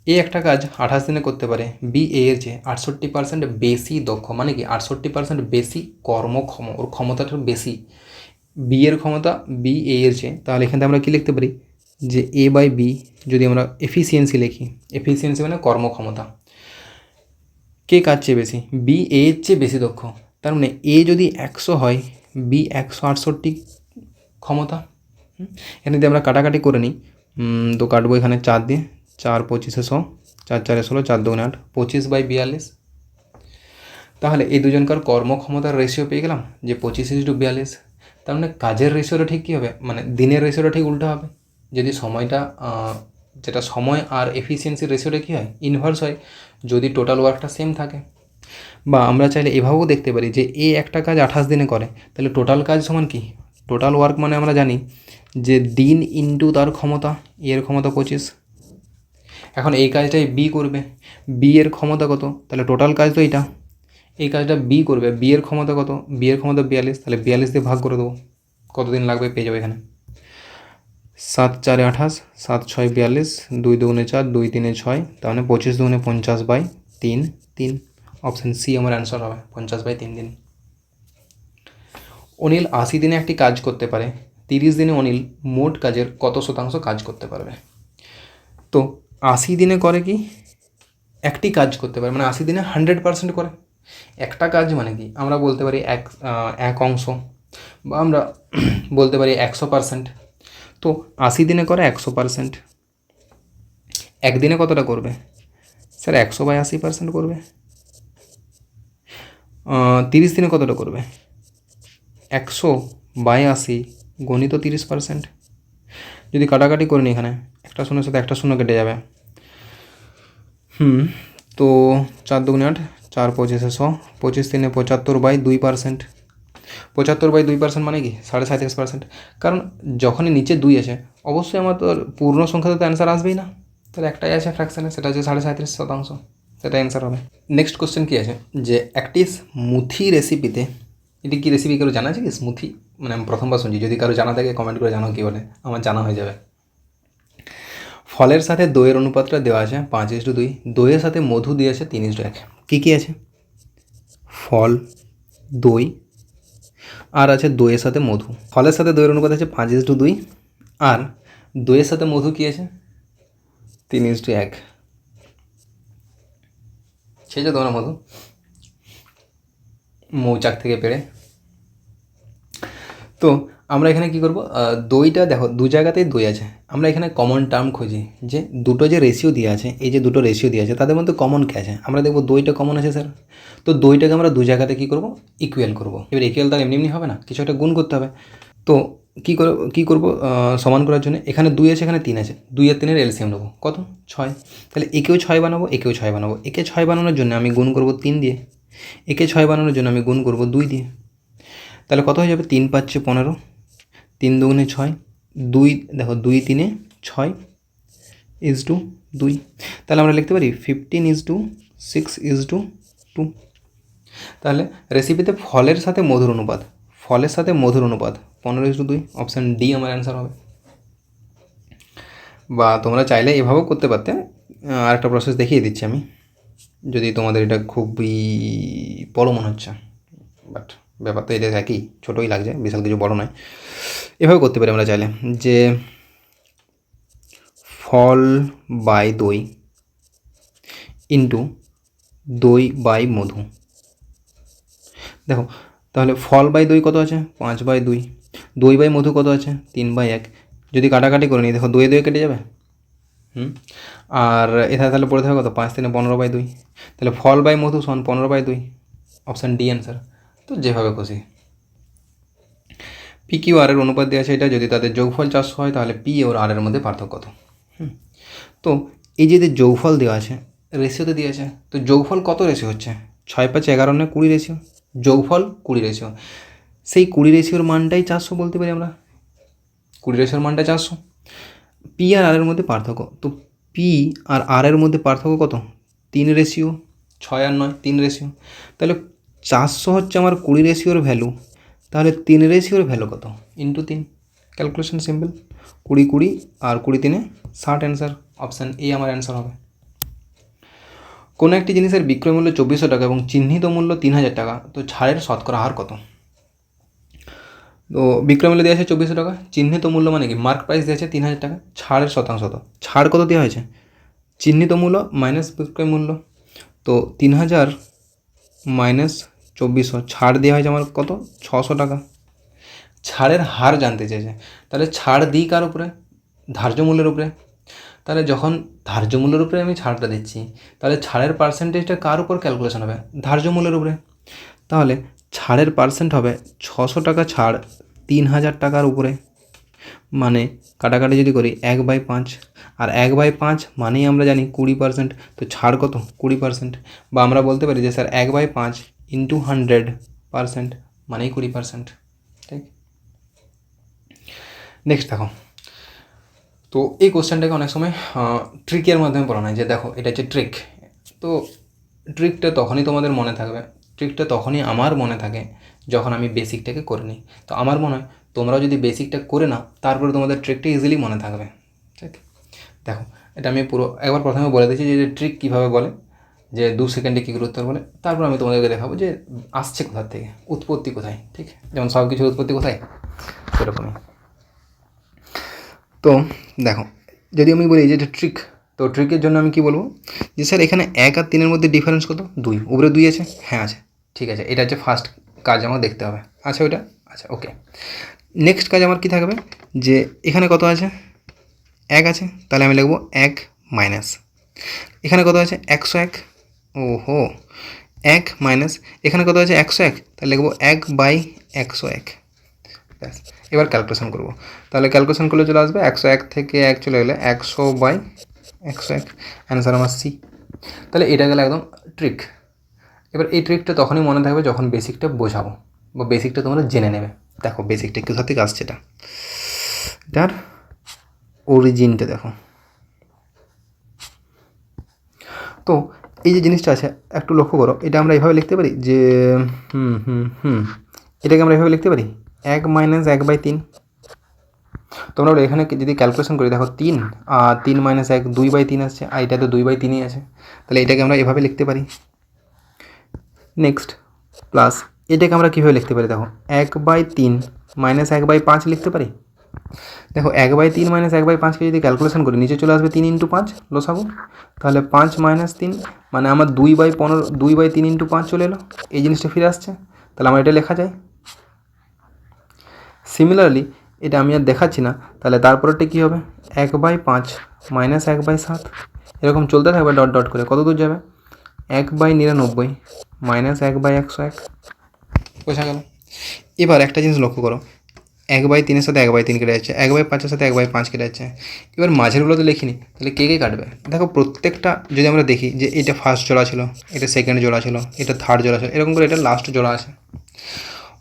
এ একটা কাজ 28 দিনে করতে পারে, বি এ এর চেয়ে 68% বেশি দক্ষ, মানে কি 68% বেশি কর্মক্ষম, ওর ক্ষমতাটা বেশি, বি এর ক্ষমতা বি এ এর চেয়ে। তাহলে এখান থেকে আমরা কী লিখতে পারি, যে A/B, যদি আমরা এফিসিয়েন্সি লিখি, এফিসিয়েন্সি মানে কর্মক্ষমতা, কে কাজ চেয়ে বেশি, বি এ এর চেয়ে বেশি দক্ষ, তার মানে এ যদি 100 হয়, বি 168 ক্ষমতা। এখানে যদি আমরা কাটাকাটি করে নিই, তো কাটবো এখানে 4 দিয়ে, 4 × 25 = 100, 4 × 4 = 16, 4 × 2 = 8, 25/42। তাহলে এই দুজনকার কর্মক্ষমতার রেশিও পেয়ে গেলাম, যে 25:42। তার মানে কাজের রেশিওটা ঠিক কী হবে, মানে দিনের রেশিওটা ঠিক উল্টো হবে। যদি সময়টা যেটা সময় আর এফিসিয়েন্সির রেশিওটা কী হয়, ইনভার্স হয়, যদি টোটাল ওয়ার্কটা সেম থাকে। বা আমরা চাইলে এভাবেও দেখতে পারি, যে এ একটা কাজ 28 দিনে করে, তাহলে টোটাল কাজ সমান কি, টোটাল ওয়ার্ক মানে আমরা জানি যে দিন ইন্টু তার ক্ষমতা, এর ক্ষমতা 25। এখন এই কাজটাই বি করবে, বি এর ক্ষমতা কত, তাহলে টোটাল কাজ তো এইটা, এই কাজটা বি করবে, বি এর ক্ষমতা কত, বি এর ক্ষমতা 42, তাহলে 42 দিয়ে ভাগ করে দেবো, কতদিন লাগবে পেয়ে যাবো এখানে। 7 × 4 = 28, 7 × 6 = 42, 2 × 2 = 4, 2 × 3 = 6, তাহলে 25 × 2 = 50/3। অপশান সি আমার অ্যান্সার হবে, 50/3 দিন। অনিল 80 দিনে একটি কাজ করতে পারে, 30 দিনে অনিল মোট কাজের কত শতাংশ কাজ করতে পারবে? তো 80 দিনে করে কি, একটি কাজ করতে পারে, মানে 80 দিনে 100% করে। একটা কাজ মানে কি, আমরা বলতে পারি এক অংশ, বা আমরা বলতে পারি 100%। তো 80 দিনে করে 100%। একদিনে কতটা করবে, স্যার 100/80% করবে। 30 দিনে কতটা করবে, 100/80 গণিত 30%। যদি কাটাকাটি করে নিই, এখানে একটা শূন্যের সাথে একটা শূন্য কেটে যাবে, তো 4 দুগুণে 8, 4 পঁচিশে 100, 25 তিনে 75/2%। 75/2% মানে কি 37.5%। কারণ যখনই নিচে 2 আছে অবশ্যই আমার তো পূর্ণ সংখ্যাতে তো অ্যান্সার আসবেই না, তাহলে একটাই আছে ফ্র্যাকশানে, সেটা হচ্ছে 37.5%, সেটা অ্যান্সার হবে। নেক্সট কোশ্চেন কী আছে, যে একটি স্মুথি রেসিপিতে, এটি কী রেসিপি কারো জানা আছে কি স্মুথি? মানে আমি প্রথমবার শুনছি, যদি কারো জানা থাকে কমেন্ট করে জানাও কী বলে, আমার জানা হয়ে যাবে। ফলের সাথে দইয়ের অনুপাতটা দেওয়া আছে 5:2, দইয়ের সাথে মধু দিয়েছে 3:1। কী কী আছে? ফল, দই, আর আছে দইয়ের সাথে মধু। ফলের সাথে দইয়ের অনুপাত আছে 5:2, আর দইয়ের সাথে মধু কী আছে 3:1। সেই যে তোমরা মধু মৌচাক থেকে পেড়ে। তো আমরা এখানে কী করব, দইটা দেখো দু জায়গাতেই দই আছে, আমরা এখানে কমন টার্ম খুঁজি, যে দুটো যে রেশিও দিয়ে আছে, এই যে দুটো রেশিও দিয়ে আছে তাদের মধ্যে কমন কে আছে, আমরা দেখব দইটা কমন আছে স্যার। তো দইটাকে আমরা দু জায়গাতে কী করব, ইকুয়াল করব। এবার ইকুয়াল তার এমনি এমনি হবে না, কিছু একটা গুণ করতে হবে। তো কী করব সমান করার জন্য, এখানে 2 আছে, এখানে 3 আছে, 2 আর 3-এর এলসিএম নেবো, কত 6। তাহলে একেও 6 বানাবো, একেও 6 বানাবো। একে 6 বানানোর জন্য আমি গুণ করব 3 দিয়ে, একে 6 বানানোর জন্য আমি গুণ করব 2 দিয়ে। তাহলে কত হয়ে যাবে, 3 5 15, 3 দুগুণে 6, 2 দেখো 2 3-এ 6:2। তাহলে আমরা লিখতে পারি 15:6:2। তাহলে রেসিপিতে ফলের সাথে মধুর অনুপাত, ফলের সাথে মধুর অনুপাত 15:2, অপশান ডি আমার অ্যান্সার হবে। বা তোমরা চাইলে এভাবেও করতে পারতে, আরেকটা প্রসেস দেখিয়ে দিচ্ছি আমি, যদি তোমাদের এটা খুবই বড় মনে হচ্ছে, বাট ব্যাপারটা এটা একই, ছোটোই লাগছে, বিশাল কিছু বড় নয়। এভাবে করতে পারি আমরা চাইলে, যে ফল বাই দই ইন্টু দই বাই মধু। দেখো তাহলে ফল বাই দই কত আছে 5/2, দই বাই মধু কত আছে 3/1। যদি কাটাকাটি করে নিই দেখো দই দই কেটে যাবে, আর এখানে তাহলে পড়ে থাকবে কত 5 3-এ 15/2। তাহলে ফল বাই মধু সমান 15/2, অপশান ডি অ্যান্সার। তো যেভাবে খুশি। পি কিউ আর এর অনুপাত দেওয়া আছে এটা, যদি তাদের যোগফল 400 হয় তাহলে পি আর আর এর মধ্যে পার্থক্য কত। তো এই যে যোগফল দেওয়া আছে রেশিওতে দিয়ে আছে, তো যোগফল কত রেশিও হচ্ছে 6 5 11 না 20 রেশিও, যোগফল 20 রেশিও, সেই 20 রেশিওর মানটাই 400 বলতে পারি আমরা, 20 রেশিওর মানটা 400। পি আর আর এর মধ্যে পার্থক্য, তো পি আর আর এর মধ্যে পার্থক্য কত 3 রেশিও, 6 আর 9 3 রেশিও। তাহলে 400 হচ্ছে আমার 20 রেশিওর ভ্যালু, তাহলে 3 রেশিওর ভ্যালু কত ইন্টু 3, ক্যালকুলেশন সিম্পল, 20 20 আর 20 3-এ 60, অ্যান্সার অপশান এ আমার অ্যান্সার হবে। কোনো একটি জিনিসের বিক্রয় মূল্য 2400 টাকা এবং চিহ্নিত মূল্য 3000 টাকা, তো ছাড়ের শতকরা হার কত? তো বিক্রয় মূল্য দেওয়া আছে 2400 টাকা, চিহ্নিত মূল্য মানে কি মার্ক প্রাইস দেওয়া আছে 3000 টাকা, ছাড়ের শতাংশ তো ছাড় কত দেওয়া হয়েছে, চিহ্নিত মূল্য মাইনাস বিক্রয় মূল্য, তো 3000 মাইনাস 2400, ছাড় দেওয়া হয়েছে আমার কত 600 টাকা। ছাড়ের হার জানতে চেয়েছে, তাহলে ছাড় দিই কার উপরে, ধার্য মূল্যের উপরে। তাহলে যখন ধার্য মূল্যের উপরে আমি ছাড়টা দিচ্ছি, তাহলে ছাড়ের পার্সেন্টেজটা কার উপর ক্যালকুলেশন হবে, ধার্য মূল্যের উপরে। তাহলে ছাড়ের পার্সেন্ট হবে 600 টাকা ছাড় 3000 টাকার উপরে, মানে কাটাকাটি যদি করি 1/5, আর 1/5 মানেই আমরা জানি 20%, তো ছাড় কত 20%, বা আমরা বলতে পারি যে স্যার 1/5 ইন্টু 100% মানেই 20%, ঠিক। নেক্সট দেখো, তো এই কোশ্চেনটাকে অনেক সময় ট্রিকের মাধ্যমে পড়ানো হয়, যে দেখো এটা হচ্ছে ট্রিক। তো ট্রিকটা তখনই তোমাদের মনে থাকবে, ট্রিকটা তখনই আমার মনে থাকে যখন আমি বেসিকটাকে করে নিই। তো আমার মনে হয় তোমরাও যদি বেসিকটা করে নাও তারপরে তোমাদের ট্রিকটা ইজিলি মনে থাকবে, ঠিক। দেখো এটা আমি পুরো একবার প্রথমে বলে দিচ্ছি যে ট্রিক কীভাবে বলে, যে 2 সেকেন্ডে কী করে উত্তর বলে, তারপর আমি তোমাদেরকে দেখাবো যে আসছে কোথার থেকে, উৎপত্তি কোথায়, ঠিক। যেমন সব কিছুর উৎপত্তি কোথায় সেরকমই। তো দেখো যদি আমি বলি যে এটা ট্রিক, তো ট্রিকের জন্য আমি কি বলবো, যে স্যার এখানে 1 আর 3-এর মধ্যে ডিফারেন্স কত 2, উপরে 2 আছে, হ্যাঁ আছে, ঠিক আছে, এটা হচ্ছে ফার্স্ট কাজ আমার দেখতে হবে, আচ্ছা ওইটা আচ্ছা ওকে। নেক্সট কাজ আমার কী থাকবে, যে এখানে কত আছে 1 আছে, তাহলে আমি লিখবো 1 মাইনাস, এখানে কত আছে 101, ওহো 1 মাইনাস, এখানে কত আছে 101, তাহলে লিখবো 1/101, ব্যাস। এবার ক্যালকুলেশন করবো, তাহলে ক্যালকুলেশন করলে চলে আসবে 101 থেকে 1 চলে গেলে 100/101, অ্যান্সার আমার সি। তাহলে এটা গেল একদম ট্রিক। এবার এই ট্রিকটা তখনই মনে থাকবে যখন বেসিকটা বোঝাবো বা বেসিকটা তোমরা জেনে নেবে। দেখো বেসিকটা কোথা থেকে আসছে, এটার অরিজিনটা দেখো। তো এই যে জিনিসটা আছে একটু লক্ষ্য করো, এটা আমরা এভাবে লিখতে পারি যে এটাকে আমরা এভাবে লিখতে পারি 1-1/3। তোমরা এখানে যদি ক্যালকুলেশন করি দেখো 3 আর 3 - 1 2/3 আসছে, আর এটা তো 2/3ই আছে, তাহলে এটাকে আমরা এভাবে লিখতে পারি। নেক্সট প্লাস এটাকে আমরা কীভাবে লিখতে পারি দেখো 1/3 - 1/5 লিখতে পারি। দেখো 1/3 - 1/5কে যদি ক্যালকুলেশন করি নিচে চলে আসবে 3 × 5 লসাগু, তাহলে 5 - 3 মানে আমার 2/15 2/3 × 5 চলে এলো, এই জিনিসটা ফিরে আসছে, তাহলে আমার এটা লেখা যায়। সিমিলারলি এটা আমি আর দেখাচ্ছি না, তাহলে তারপরেরটা কী হবে 1/5 - 1/7 এরকম চলতে থাকবে ডট ডট করে, কত দূর যাবে 1/99 - 1/101। বোঝা গেল? এবার একটা জিনিস লক্ষ্য করো, 1/3-এর সাথে 1/3 কেটে যাচ্ছে, 1/5-এর সাথে 1/5 কেটে যাচ্ছে। এবার মাঝেরগুলো তো লিখিনি, তাহলে কে কে কাটবে? দেখো প্রত্যেকটা যদি আমরা দেখি যে এটা ফার্স্ট জোড়া ছিল, এটা সেকেন্ড জোড়া ছিল, এটা থার্ড জোড়া ছিল, এরকম করে এটা লাস্ট জোড়া আছে।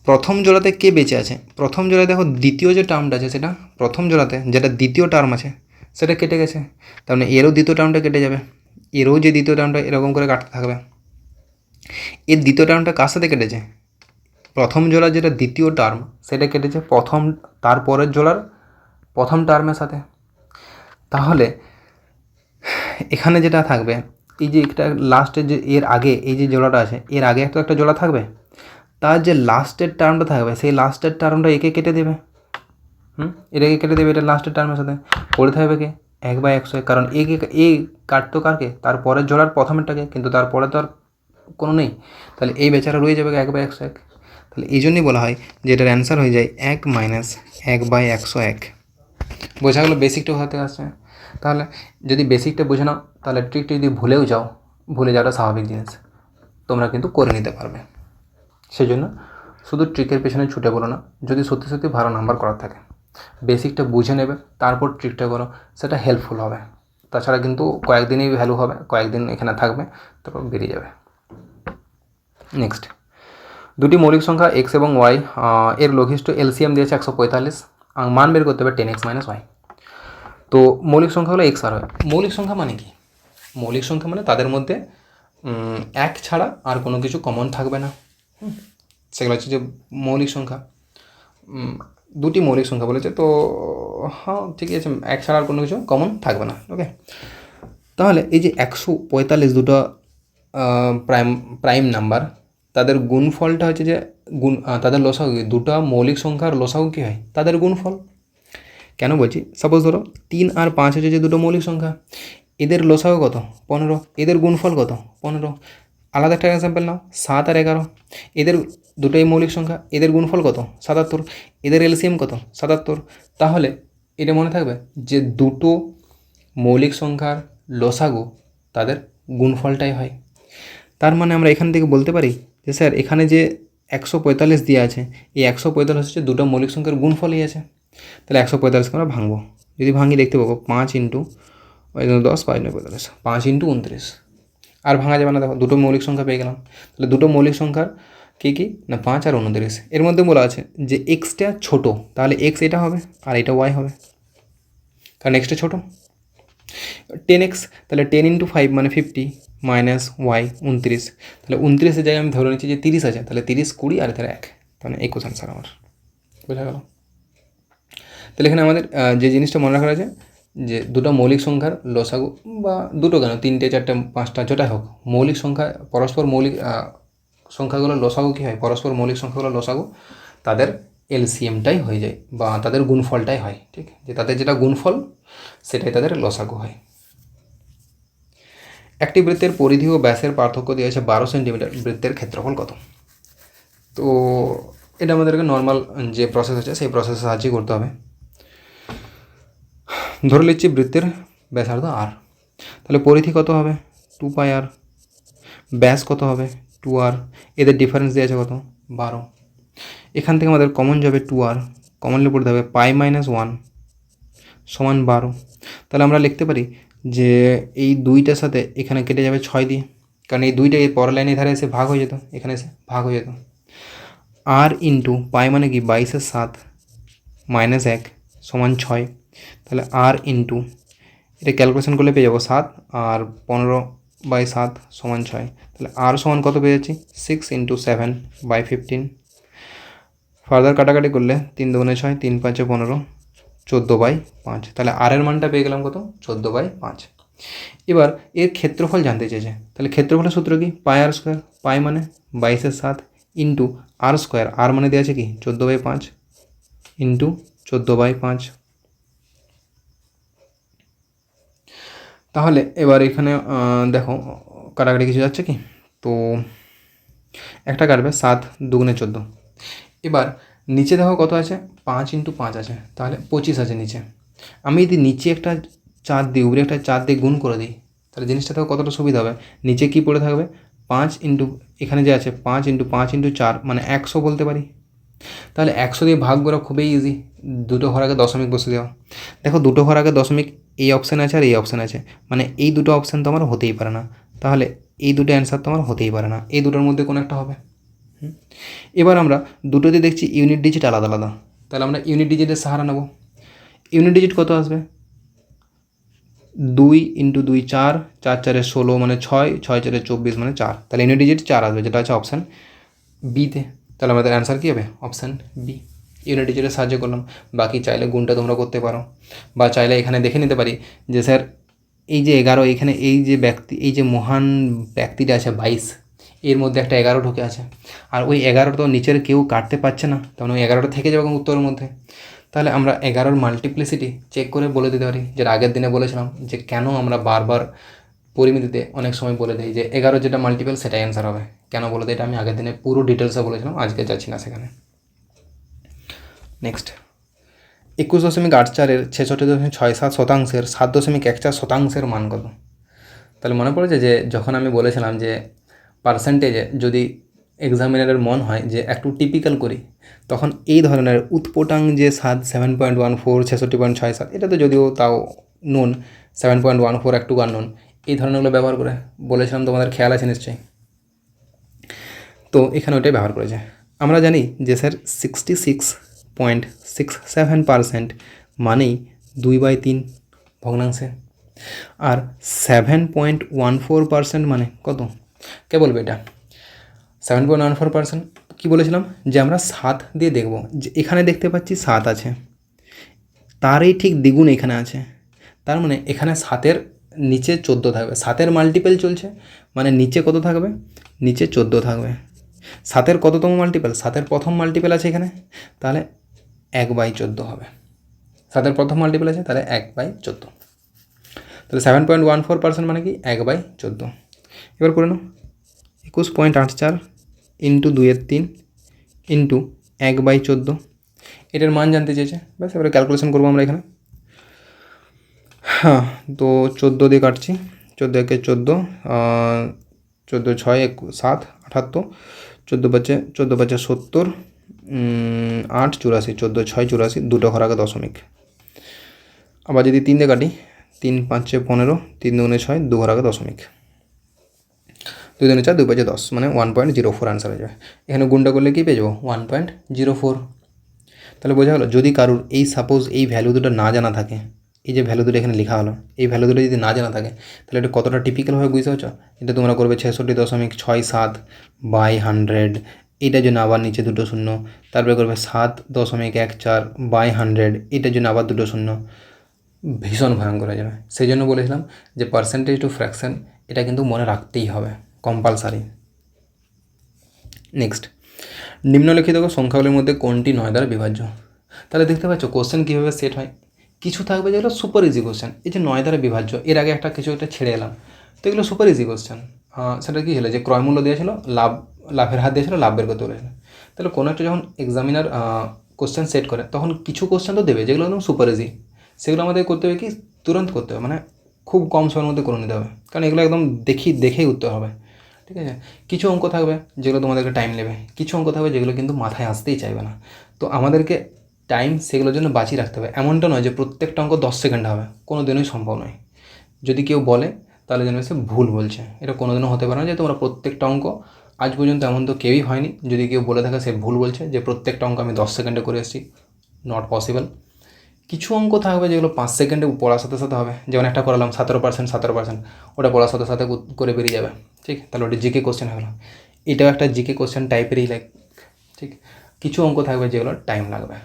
প্রথম জোড়াতে কে বেঁচে আছে? প্রথম জোড়ায় দেখো দ্বিতীয় যে টার্মটা আছে সেটা প্রথম জোড়াতে যেটা দ্বিতীয় টার্ম আছে সেটা কেটে গেছে, তার মানে এরও দ্বিতীয় টার্মটা কেটে যাবে, এরও যে দ্বিতীয় টার্মটা এরকম করে কাটতে থাকবে। এর দ্বিতীয় টার্মটা কার সাথে কেটেছে? প্রথম জোড়ার যেটা দ্বিতীয় টার্ম সেটা কেটেছে তারপরের জোড়ার প্রথম টার্মের সাথে। তাহলে এখানে যেটা থাকবে এই যে একটা লাস্টের যে এর আগে এই যে জোড়াটা আছে এর আগে একটা জোড়া থাকবে, তার যে লাস্টের টার্মটা থাকবে সেই লাস্টের টার্মটা একে কেটে দেবে, এটাকে কেটে দেবে, এটা লাস্টের টার্মের সাথে পড়ে থাকবে কে 1/101, কারণ এ কাটতো কারকে তারপরের জোড়ার প্রথমেরটাকে, কিন্তু তারপরে তো আর কোনো নেই, তাহলে এই বেচারা রয়ে যাবে 1/101। তাহলে এই জন্যই বলা হয় যে এটার অ্যান্সার হয়ে যায় 1 - 1/101। বোঝা গেলো বেসিকটা হতে আসছে। তাহলে যদি বেসিকটা বুঝে নাও তাহলে ট্রিকটা যদি ভুলে যাওয়াটা স্বাভাবিক জিনিস, তোমরা কিন্তু করে নিতে পারবে। সেই জন্য শুধু ট্রিকের পেছনে ছুটে বলো না, যদি সত্যি সত্যি ভালো নাম্বার করার থাকে বেসিকটা বুঝে নেবে তারপর ট্রিকটা করো, সেটা হেল্পফুল হবে। তাছাড়া কিন্তু কয়েকদিনই ভ্যালু হবে, কয়েকদিন এখানে থাকবে, তারপর বেরিয়ে যাবে। নেক্সট, দুটি মৌলিক সংখ্যা x এবং y এর লঘিষ্ঠ এলসিএম দিয়েছে 145, মান বের করতে হবে 10x - y। তো মৌলিক সংখ্যাগুলো x আর হয়। মৌলিক সংখ্যা মানে কি? মৌলিক সংখ্যা মানে তাদের মধ্যে এক ছাড়া আর কোনো কিছু কমন থাকবে না, সেগুলো হচ্ছে যে মৌলিক সংখ্যা। দুটি মৌলিক সংখ্যা বলেছে, তো হ্যাঁ ঠিকই আছে, এক ছাড়া আর কোনো কিছু কমন থাকবে না। ওকে, তাহলে এই যে 145 দুটো প্রাইম নাম্বার, তাদের গুণফলটা হচ্ছে যে তাদের লসাগু, দুটো মৌলিক সংখ্যার লসাগু কী হয়? তাদের গুণফল। কেন বলছি? সাপোজ ধরো 3 আর 5 হচ্ছে যে দুটো মৌলিক সংখ্যা, এদের লসাগু কত? 15, এদের গুণফল কত? 15। আলাদা একটা এক্সাম্পল নাও, 7 আর 11, এদের দুটোই মৌলিক সংখ্যা, এদের গুণফল কত? 77, এদের এলসিএম কত? 77। তাহলে এটা মনে থাকবে যে দুটো মৌলিক সংখ্যার লসাগু তাদের গুণফলটাই হয়। তার মানে আমরা এখান থেকে বলতে পারি যে স্যার এখানে যে 145 দেওয়া আছে, এই 145 হচ্ছে দুটো মৌলিক সংখ্যার গুণফলই আছে। তাহলে 145কে আমরা ভাঙবো, যদি ভাঙি দেখতে পাবো 5 × 10 5 9 45, 5 × 29। আর ভাঙা যাবে না, দেখো দুটো মৌলিক সংখ্যা পেয়ে গেলাম। তাহলে দুটো মৌলিক সংখ্যার কী কী না 5 আর 29। এর মধ্যে বলা আছে যে এক্সটা ছোটো, তাহলে এক্স এটা হবে আর এটা ওয়াই হবে, কারণ এক্সটা ছোটো। 10x, তাহলে 10 × 5 মানে 50 মাইনাস ওয়াই 29, তাহলে 29-এর জায়গায় আমি ধরে নিচ্ছি যে 30 আছে, তাহলে 30 20 আর এদের 1, তাহলে 21 আনসার আমার। বোঝা গেল? তাহলে এখানে আমাদের যে জিনিসটা মনে রাখার আছে যে দুটো মৌলিক সংখ্যার লসাগু, বা দুটো কেন 3টে 4টে 5টা যেটাই হোক, মৌলিক সংখ্যা পরস্পর মৌলিক সংখ্যাগুলোর লসাগু কী হয়? পরস্পর মৌলিক সংখ্যাগুলোর লসাগু তাদের এলসিএমটাই হয়ে যায়, বা তাদের গুণফলটাই হয়। ঠিক, যে তাদের যেটা গুণফল সেটাই তাদের লসাগু হয়। একটি বৃত্তের পরিধি ও ব্যাসের পার্থক্য দিয়েছে 12 সেন্টিমিটার, বৃত্তের ক্ষেত্রফল কত? তো এটা আমাদেরকে নর্মাল যে প্রসেস আছে সেই প্রসেসের সাহায্যে করতে হবে। ধরে নিচ্ছি বৃত্তের ব্যাসার্ধ আর, তাহলে পরিধি কত হবে? 2πr, ব্যাস কত হবে? 2r, এদের ডিফারেন্স দিয়েছে কত? 12। এখান থেকে আমাদের কমন যাবে 2r, কমনলি পড়তে হবে π - 1 = 12। তাহলে আমরা লিখতে পারি যে এই দুইটার সাথে এখানে কেটে যাবে 6 দিয়ে, কারণ এই দুইটা এই পরের লাইনের ধারে এসে ভাগ হয়ে যেত, এখানে এসে ভাগ হয়ে যেত। আর ইন্টু পাই মানে কি 22/7 মাইনাস 1 সমান 6, তাহলে আর ইন্টু এটা ক্যালকুলেশন করলে পেয়ে যাবো 7 আর 15/7 সমান 6, তাহলে আর সমান কত পেয়ে যাচ্ছি 6 × 7/15। ফার্দার কাটাকাটি করলে 3 2 6 3 5 15 14/5, তাহলে আর এর মানটা পেয়ে গেলাম কত 14/5। এবার এর ক্ষেত্রফল জানতে চেয়েছে, তাহলে ক্ষেত্রফলের সূত্র কি পাই আর স্কোয়ার, পাই মানে 22/7 ইন্টু আর স্কোয়ার, আর মানে দেওয়া আছে কি 14/5 ইন্টু 14/5। তাহলে এবার এখানে দেখো কাটাকাটি কিছু যাচ্ছে কি, তো একটা কাটবে 7 2 14। এবার নিচে দেখো কত আছে 5 × 5 আছে, তাহলে 25 আছে নিচে। আমি যদি নিচে একটা 4 দিই, উপরে একটা 4 দিয়ে গুণ করে দিই, তাহলে জিনিসটা দেখো কতটা সুবিধা হবে। নিচে কি পড়ে থাকবে 5 ইন্টু এখানে যে আছে 5 × 5 × 4 মানে 100 বলতে পারি। তাহলে 100 দিয়ে ভাগ করা খুবই ইজি, দুটো ঘর আগে দশমিক বসে দেওয়া। দেখো দুটো ঘর আগে দশমিক এই অপশান আছে আর এই অপশান আছে, মানে এই দুটো অপশান তো আমার হতেই পারে না, তাহলে এই দুটো অ্যান্সার তো আমার হতেই পারে না, এই দুটোর মধ্যে কোনো একটা হবে। এবার আমরা দুটোতে দেখছি ইউনিট ডিজিট আলাদা আলাদা, তাহলে আমরা ইউনিট ডিজিটের সাহারা নেব। ইউনিট ডিজিট কত আসবে 2 × 2 4, 4 4 16 মানে 6, 6 4 24 মানে 4, তাহলে ইউনিট ডিজিট 4 আসবে, যেটা আছে অপশান বিতে। তাহলে আমাদের অ্যান্সার কী হবে অপশান বি, ইউনিট ডিজিটের সাহায্য করলাম। বাকি চাইলে গুণটা তোমরা করতে পারো, বা চাইলে এখানে দেখে নিতে পারি যে স্যার এই যে 11 এখানে এই যে ব্যক্তি, এই যে মহান ব্যক্তিটা আছে 22, এর মধ্যে একটা 11 ঢুকে আছে, আর ওই 11 তো নিচের কেউ কাটতে পারছে না, তখন ওই 11টা থেকে যাবে উত্তরের মধ্যে। তাহলে আমরা 11-র মাল্টিপ্লিসিটি চেক করে বলে দিতে পারি, যেটা আগের দিনে বলেছিলাম যে কেন আমরা বারবার পরিমিতিতে অনেক সময় বলে দিই যে 11 যেটা মাল্টিপল সেটাই অ্যান্সার হবে, কেন বলে দিই এটা আমি আগের দিনে পুরো ডিটেলসে বলেছিলাম, আজকে যাচ্ছি না সেখানে। নেক্সট 21.84-এর 66.67%-এর 7.14% মান কত? তাহলে মনে পড়েছে যে যখন আমি বলেছিলাম যে পার্সেন্টেজে যদি এক্সামিনারের মন হয় যে একটু টিপিক্যাল করি, তখন এই ধরনের উৎপটাং যে 7.14 66.67, এটা তো যদিও তাও নুন 7.14 একটু নুন, এই ধরনেরগুলো ব্যবহার করে বলেছিলাম, তোমাদের খেয়াল আছে নিশ্চয়ই। তো এখানে ওইটাই ব্যবহার করেছে। আমরা জানি যে স্যার 66.67% মানেই 2/3 ভগ্নাংশে, আর 7.14% মানে কত কে বলবে এটা 7.14%? কী বলেছিলাম যে আমরা 7 দিয়ে দেখব, যে এখানে দেখতে পাচ্ছি 7 আছে, তারই ঠিক দ্বিগুণ এখানে আছে, তার মানে এখানে 7-এর নিচে 14 থাকবে, 7-এর মাল্টিপল চলছে মানে নিচে কত থাকবে, নিচে 14 থাকবে। 7-এর কততম মাল্টিপল, 7-এর প্রথম মাল্টিপল আছে এখানে, তাহলে 1/14 হবে। 7-এর প্রথম মাল্টিপল আছে, তাহলে 1/14, তাহলে 7.14% মানে কি 1/14। এবার করে নাও 21.84 ইন্টু 2/3 ইন্টু 1/14, এটার মান জানতে চেয়েছে। ব্যাস এবারে ক্যালকুলেশন করবো আমরা এখানে। হ্যাঁ, তো 14 দিয়ে কাটছি, 14 একে 14, 14 6 7 78, 14 5 70, 8 84, 14 6 84, দুটো ঘর আগে দশমিক। আবার যদি 3 দিয়ে কাটি 3 5 15, 3 2 6, দু ঘর আগে দশমিক, 2 2 4, 2 5 10 মানে 1.04 আনসার হয়ে যাবে। এখানে গুণটা করলে কী পেয়ে যাবো 1.04। তাহলে বোঝা গেলো যদি কারুর এই সাপোজ এই ভ্যালু দুটো না জানা থাকে, এই যে ভ্যালু দুটো এখানে লেখা হলো, এই ভ্যালু দুটো যদি না জানা থাকে তাহলে এটা কতটা টিপিক্যালভাবে বুঝতে পারছো। এটা তোমরা করবে 66.67/100, এইটার জন্য আবার নিচে দুটো শূন্য, তারপরে করবে 7.14/100, এটার জন্য আবার দুটো শূন্য, ভীষণ ভয়ঙ্কর হয়ে যাবে। সেই জন্য বলেছিলাম যে পার্সেন্টেজ টু ফ্র্যাকশন এটা কিন্তু মনে রাখতেই হবে, কম্পালসারি। নেক্সট, নিম্নলিখিত সংখ্যাগুলির মধ্যে কোনটি 9 দ্বারা বিভাজ্য? তাহলে দেখতে পাচ্ছ কোশ্চেন কীভাবে সেট হয়, কিছু থাকবে যেগুলো সুপার ইজি কোশ্চেন, এই যে 9 দ্বারা বিভাজ্য, এর আগে একটা কিছু একটা ছেড়ে এলাম, তো এগুলো সুপার ইজি কোশ্চেন। সেটা কী হলো যে ক্রয় মূল্য দিয়েছিল, লাভের হার দিয়েছিল, লাভ বের করতে বলেছিল। তাহলে কোনো একটা যখন এক্সামিনার কোশ্চেন সেট করে তখন কিছু কোশ্চেন তো দেবে যেগুলো একদম সুপার ইজি, সেগুলো আমাদের করতে হবে কি তুরন্ত করতে হবে, মানে খুব কম সময়ের মধ্যে করে নিতে হবে, কারণ এগুলো একদম দেখেই উত্তর হবে। ঠিক আছে, কিছু অঙ্ক থাকবে যেগুলো তোমাদেরকে টাইম নেবে, কিছু অঙ্ক থাকবে যেগুলো কিন্তু মাথায় আসতেই চাইবে না, তো আমাদেরকে টাইম সেগুলোর জন্য বাঁচিয়ে রাখতে হবে। এমনটা নয় যে প্রত্যেকটা অঙ্ক 10 সেকেন্ড হবে, কোনো দিনই সম্ভব নয়। যদি কেউ বলে তাহলে জানবে সে ভুল বলছে। এটা কোনোদিনও হতে পারে না যে তোমরা প্রত্যেকটা অঙ্ক, আজ পর্যন্ত এমন তো কেউই হয়নি যদি কেউ বলে থাকে সে ভুল বলছে, যে প্রত্যেকটা অঙ্ক আমি 10 সেকেন্ডে করে এসেছি। Not possible. কিছু অঙ্ক থাকবে যেগুলো 5 সেকেন্ডে পড়ার সাথে সাথে হবে, যেমন একটা করালাম 17%, ওটা পড়ার সাথে সাথে করে বেরিয়ে যাবে। ঠিক, তাহলে ওটা জিকে কোশ্চেন হয়ে গেলো। এটাও একটা জিকে কোশ্চেন টাইপেরই ঠিক। কিছু অঙ্ক থাকবে যেগুলো টাইম লাগবে।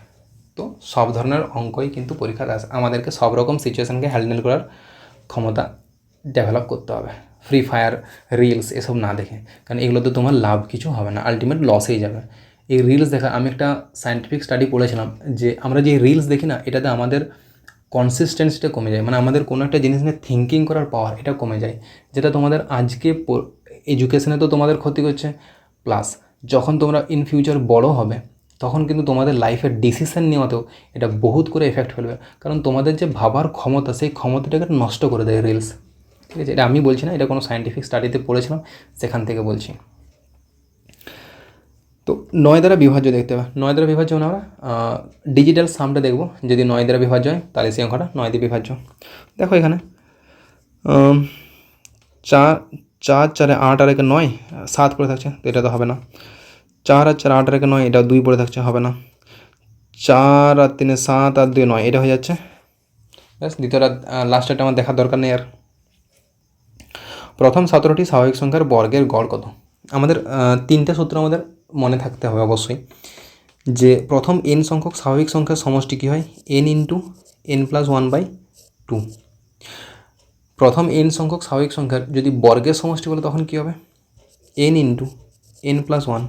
তো সব ধরনের অঙ্কই কিন্তু পরীক্ষাতে আসে, আমাদেরকে সব রকম সিচুয়েশানকে হ্যান্ডেল করার ক্ষমতা ডেভেলপ করতে হবে। ফ্রি ফায়ার, রিলস এসব না দেখে, কারণ এগুলোতে তোমার লাভ কিছু হবে না, আলটিমেট লসেই যাবে। এই রিলস দেখা, আমি একটা সায়েন্টিফিক স্টাডি পড়েছিলাম যে আমরা যে রিলস দেখি না, এটাতে আমাদের কনসিস্টেন্সিটা কমে যায়, মানে আমাদের কোনো একটা জিনিস নিয়ে থিঙ্কিং করার পাওয়ার এটা কমে যায়, যেটা তোমাদের আজকে এডুকেশনে তো তোমাদের ক্ষতি করছে, প্লাস যখন তোমরা ইন ফিউচার বড় হবে তখন কিন্তু তোমাদের লাইফের ডিসিশন নেওয়াতেও এটা বহুত করে এফেক্ট ফেলবে, কারণ তোমাদের যে ভাবার ক্ষমতা, সেই ক্ষমতাটাকে নষ্ট করে দেয় রিলস। ঠিক আছে, এটা আমি বলছি না, এটা কোনো সায়েন্টিফিক স্টাডিতে পড়েছিলাম, সেখান থেকে বলছি। তো 9 দ্বারা বিভাজ্য দেখতে হবে। 9 দ্বারা বিভাজ্য মানে আমরা ডিজিটাল সামটা দেখব, যদি 9 দ্বারা বিভাজ্য হয় তাহলে সেই অঙ্কটা 9 দিয়ে বিভাজ্য। দেখো এখানে 4 4 4 8 আর 1 9 7 পড়ে থাকছে, তো এটা তো হবে না। 4 আর 4 8 আর 1 9, এটা 2 পড়ে থাকছে, হবে না। 4 আর 3 7 আর 2 9, এটা হয়ে যাচ্ছে। ব্যাস, দ্বিতীয়টা লাস্টেরটা আমার দেখার দরকার নেই আর। প্রথম 17টি স্বাভাবিক সংখ্যার বর্গের গড় কত? আমাদের 3টে সূত্র আমাদের মনে থাকতে হবে অবশ্যই, যে প্রথম n সংখ্যক স্বাভাবিক সংখ্যার সমষ্টি কী হয়, n ইন্টু n+1/2। প্রথম n সংখ্যক স্বাভাবিক সংখ্যার যদি বর্গের সমষ্টি বলে তখন কী হবে, n into n+1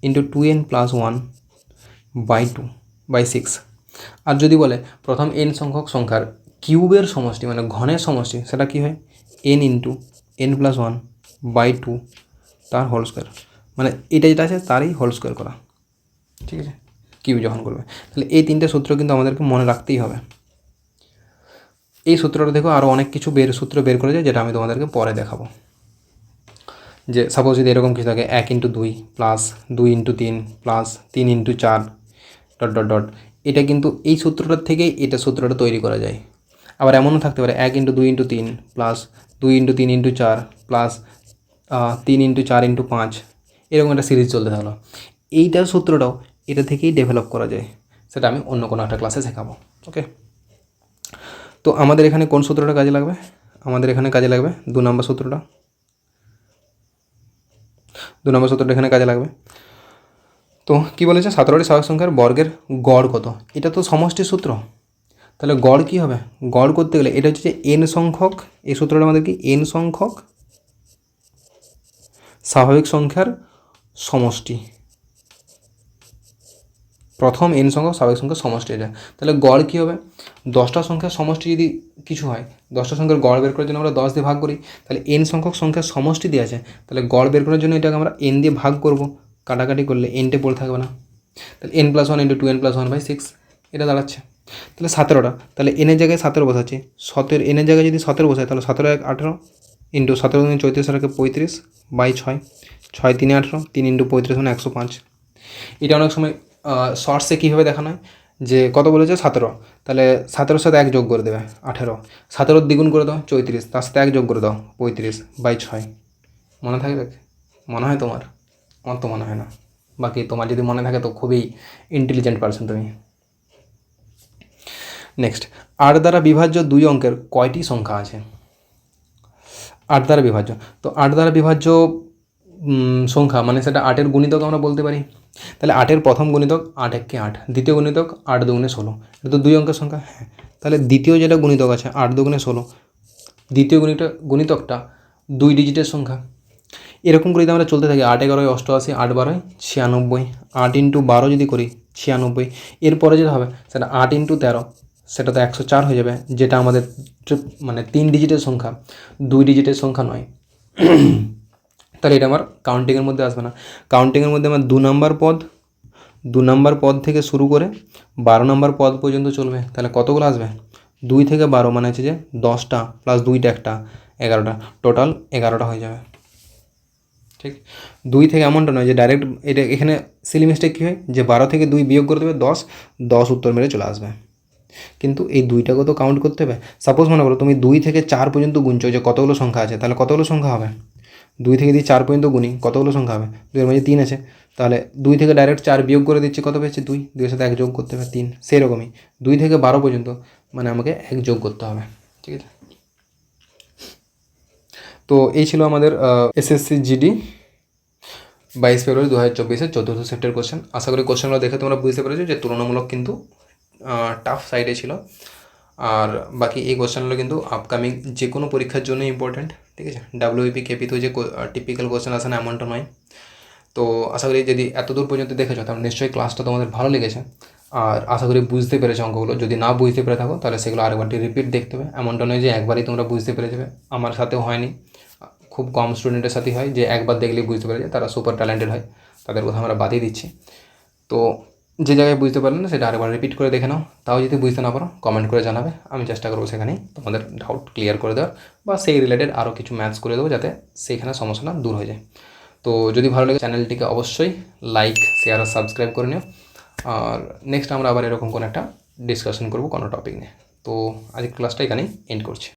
into 2n+1/2/6। আর যদি বলে প্রথম n সংখ্যক সংখ্যার কিউবের সমষ্টি মানে ঘনের সমষ্টি, সেটা কী হয়, n ইন্টু n+1/2 তার হোল স্কোয়ার, মানে এটা যেটা আছে তারই হোল স্কোয়ার করা। ঠিক আছে, কিউ যখন করবে, তাহলে এই 3টে সূত্র কিন্তু আমাদেরকে মনে রাখতেই হবে। এই সূত্রটা দেখো আরও অনেক কিছু সূত্র বের করে যায়, যেটা আমি তোমাদেরকে পরে দেখাবো। যে সাপোজ যদি এরকম কিছু থাকে 1 into 2 plus 2 into 3 plus 3 into 4 dot dot dot, এটা কিন্তু এই সূত্রটার থেকেই এটা সূত্রটা তৈরি করা যায়। আবার এমনও থাকতে পারে 1 into 2 into 3 plus 2 into 3 into 4 plus 3 into 4 into 5, এরকম একটা সিরিজ চলতে থাকলো। এইটার সূত্রটাও এটা থেকেই ডেভেলপ করা যায়, সেটা আমি অন্য কোনো একটা ক্লাসে শেখাবো। ওকে, তো আমাদের এখানে কোন সূত্রটা কাজে লাগবে, আমাদের এখানে কাজে লাগবে 2 নম্বর সূত্রটা। 2 নম্বর সূত্রটা এখানে কাজে লাগবে। তো কী বলেছে, 17টি স্বাভাবিক সংখ্যার বর্গের গড় কত, এটা তো সমষ্টির সূত্র, তাহলে গড় কী হবে, গড় করতে গেলে এটা হচ্ছে যে n সংখ্যক, এই সূত্রটা আমাদের কি n সংখ্যক স্বাভাবিক সংখ্যার সমষ্টি, প্রথম n সংখ্যক স্বাভাবিক সংখ্যার সমষ্টি এটা। তাহলে গড় কী হবে, 10টা সংখ্যার সমষ্টি যদি কিছু হয়, 10টা সংখ্যার গড় বের করার জন্য আমরা 10 দিয়ে ভাগ করি, তাহলে n সংখ্যক সংখ্যার সমষ্টি দিয়ে আছে, তাহলে গড় বের করার জন্য এটাকে আমরা n দিয়ে ভাগ করব, কাটাকাটি করলে nটে পড়ে থাকবে না, তাহলে n+1 ইন্টু 2n+1/6 এটা দাঁড়াচ্ছে। তাহলে 17টা, তাহলে এনের জায়গায় 17 বসাচ্ছি, এনের জায়গায় যদি 17 বসায় তাহলে 17 1 18 ইন্টু 17 3 34 আর 35/6, 6 3 18, 3 ইন্টু 35 মানে 105। এটা অনেক সময় শর্টসে কীভাবে দেখানো হয়, যে কত বলেছে 17, তাহলে 17-এর সাথে 1 যোগ করে দেবে 18, 17 দ্বিগুণ করে দাও 34, তার সাথে 1 যোগ করে দাও 35/6। মনে থাকবে, মনে হয় তোমার? আমার তো মনে হয় না, বাকি তোমার যদি মনে থাকে তো খুবই ইন্টেলিজেন্ট পারসন তুমি। নেক্সট, 8 দ্বারা বিভাজ্য 2 অঙ্কের কয়টি সংখ্যা আছে? 8 দ্বারা বিভাজ্য, তো 8 দ্বারা বিভাজ্য সংখ্যা মানে সেটা 8-এর গুণিতক আমরা বলতে পারি। তাহলে 8-এর প্রথম গুণিতক 8 1 8, দ্বিতীয় গুণিতক 8 2 16, এটা তো 2 অঙ্কের সংখ্যা। হ্যাঁ, তাহলে দ্বিতীয় যেটা গুণিতক আছে 8 2 16, দ্বিতীয় গুণিতকটা 2 ডিজিটের সংখ্যা। এরকম করে যদি আমরা চলতে থাকি 8 11 88, 8 12 96, 8 ইন্টু 12 যদি করি 96, এরপরে যেটা হবে সেটা 8 ইন্টু 13, সেটা তো 104 হয়ে যাবে, যেটা আমাদের মানে 3 ডিজিটের সংখ্যা, 2 ডিজিটের সংখ্যা নয়। তাহলে এটা আমার কাউন্টিংয়ের মধ্যে আসবে না। কাউন্টিংয়ের মধ্যে আমার 2 নম্বর পদ থেকে শুরু করে 12 নম্বর পদ পর্যন্ত চলবে। তাহলে কতগুলো আসবে, 2 থেকে 12 মানে হচ্ছে যে 10টা প্লাস 2টা একটা 11টা, টোটাল 11টা হয়ে যাবে। ঠিক, 2 থেকে এমনটা নয় যে ডাইরেক্ট, এটা এখানে সিলি মিস্টেক কী হয় যে 12 থেকে 2 বিয়োগ করে দেবে 10 উত্তর মেরে চলে আসবে। কিন্তু এই দুইটাকে তো কাউন্ট করতে হবে। সাপোজ মনে করো তুমি 2 থেকে 4 পর্যন্ত গুনছো যে কতগুলো সংখ্যা আছে, তাহলে কতগুলো সংখ্যা হবে? 2 থেকে যদি 4 পর্যন্ত গুনি কতগুলো সংখ্যা হবে? 2 এর মাঝে 3 আছে, তাহলে 2 থেকে ডাইরেক্ট 4 বিয়োগ করে দিচ্ছি, কত পেয়েছি? 2। 2 এর সাথে 1 যোগ করতে হবে, 3। সেরকমই 2 থেকে 12 পর্যন্ত মানে আমাকে 1 যোগ করতে হবে, ঠিক আছে? তো এই ছিল আমাদের এসএসসি জিডি 22 ফেব্রুয়ারি 2024-এর চতুর্থ সেটের কোশ্চেন। আশা করি কোশ্চেনগুলো দেখে তোমরা বুঝতে পেরেছো যে তুলনামূলক কিন্তু টাফ সাইডে ছিল। আর বাকি এই কোশ্চেনগুলো কিন্তু আপকামিং যে কোনো পরীক্ষার জন্য ইম্পর্ট্যান্ট, ঠিক আছে? ডাব্লিউপি কেপিতেও যে টিপিক্যাল কোশ্চেন আসে না এমনটা নয়। তো আশা করি যদি এত দূর পর্যন্ত দেখেছো তাহলে নিশ্চয়ই ক্লাসটা তোমাদের ভালো লেগেছে, আর আশা করি বুঝতে পেরেছো অঙ্কগুলো। যদি না বুঝতে পেরে থাকো তাহলে সেগুলো আরেকবারটি রিপিট দেখতে হবে। এমনটা নয় যে একবারই তোমরা বুঝতে পেরে যাবে, আমার সাথেও হয়নি, খুব কম স্টুডেন্টের সাথেই হয় যে একবার দেখলেই বুঝতে পেরে যায়, তারা সুপার ট্যালেন্টেড হয়, তাদের কথা আমরা বাদই দিচ্ছি। তো যে জায়গায় বুঝতে পারলে না সেটা আরেকবার রিপিট করে দেখে নাও, তাও যদি বুঝতে না পারো কমেন্ট করে জানাবে, আমি চেষ্টা করবো সেখানেই তোমাদের ডাউট ক্লিয়ার করে দেওয়ার, বা সেই রিলেটেড আরও কিছু ম্যাথস করে দেবো যাতে সেইখানে সমস্যাটা দূর হয়ে যায়। তো যদি ভালো লাগে চ্যানেলটিকে অবশ্যই লাইক, শেয়ার আর সাবস্ক্রাইব করে নিও। আর নেক্সট আমরা আবার এরকম কোনো একটা ডিসকাশন করবো কোনো টপিক নিয়ে। তো আজকের ক্লাসটা এখানেই এন্ড করছি।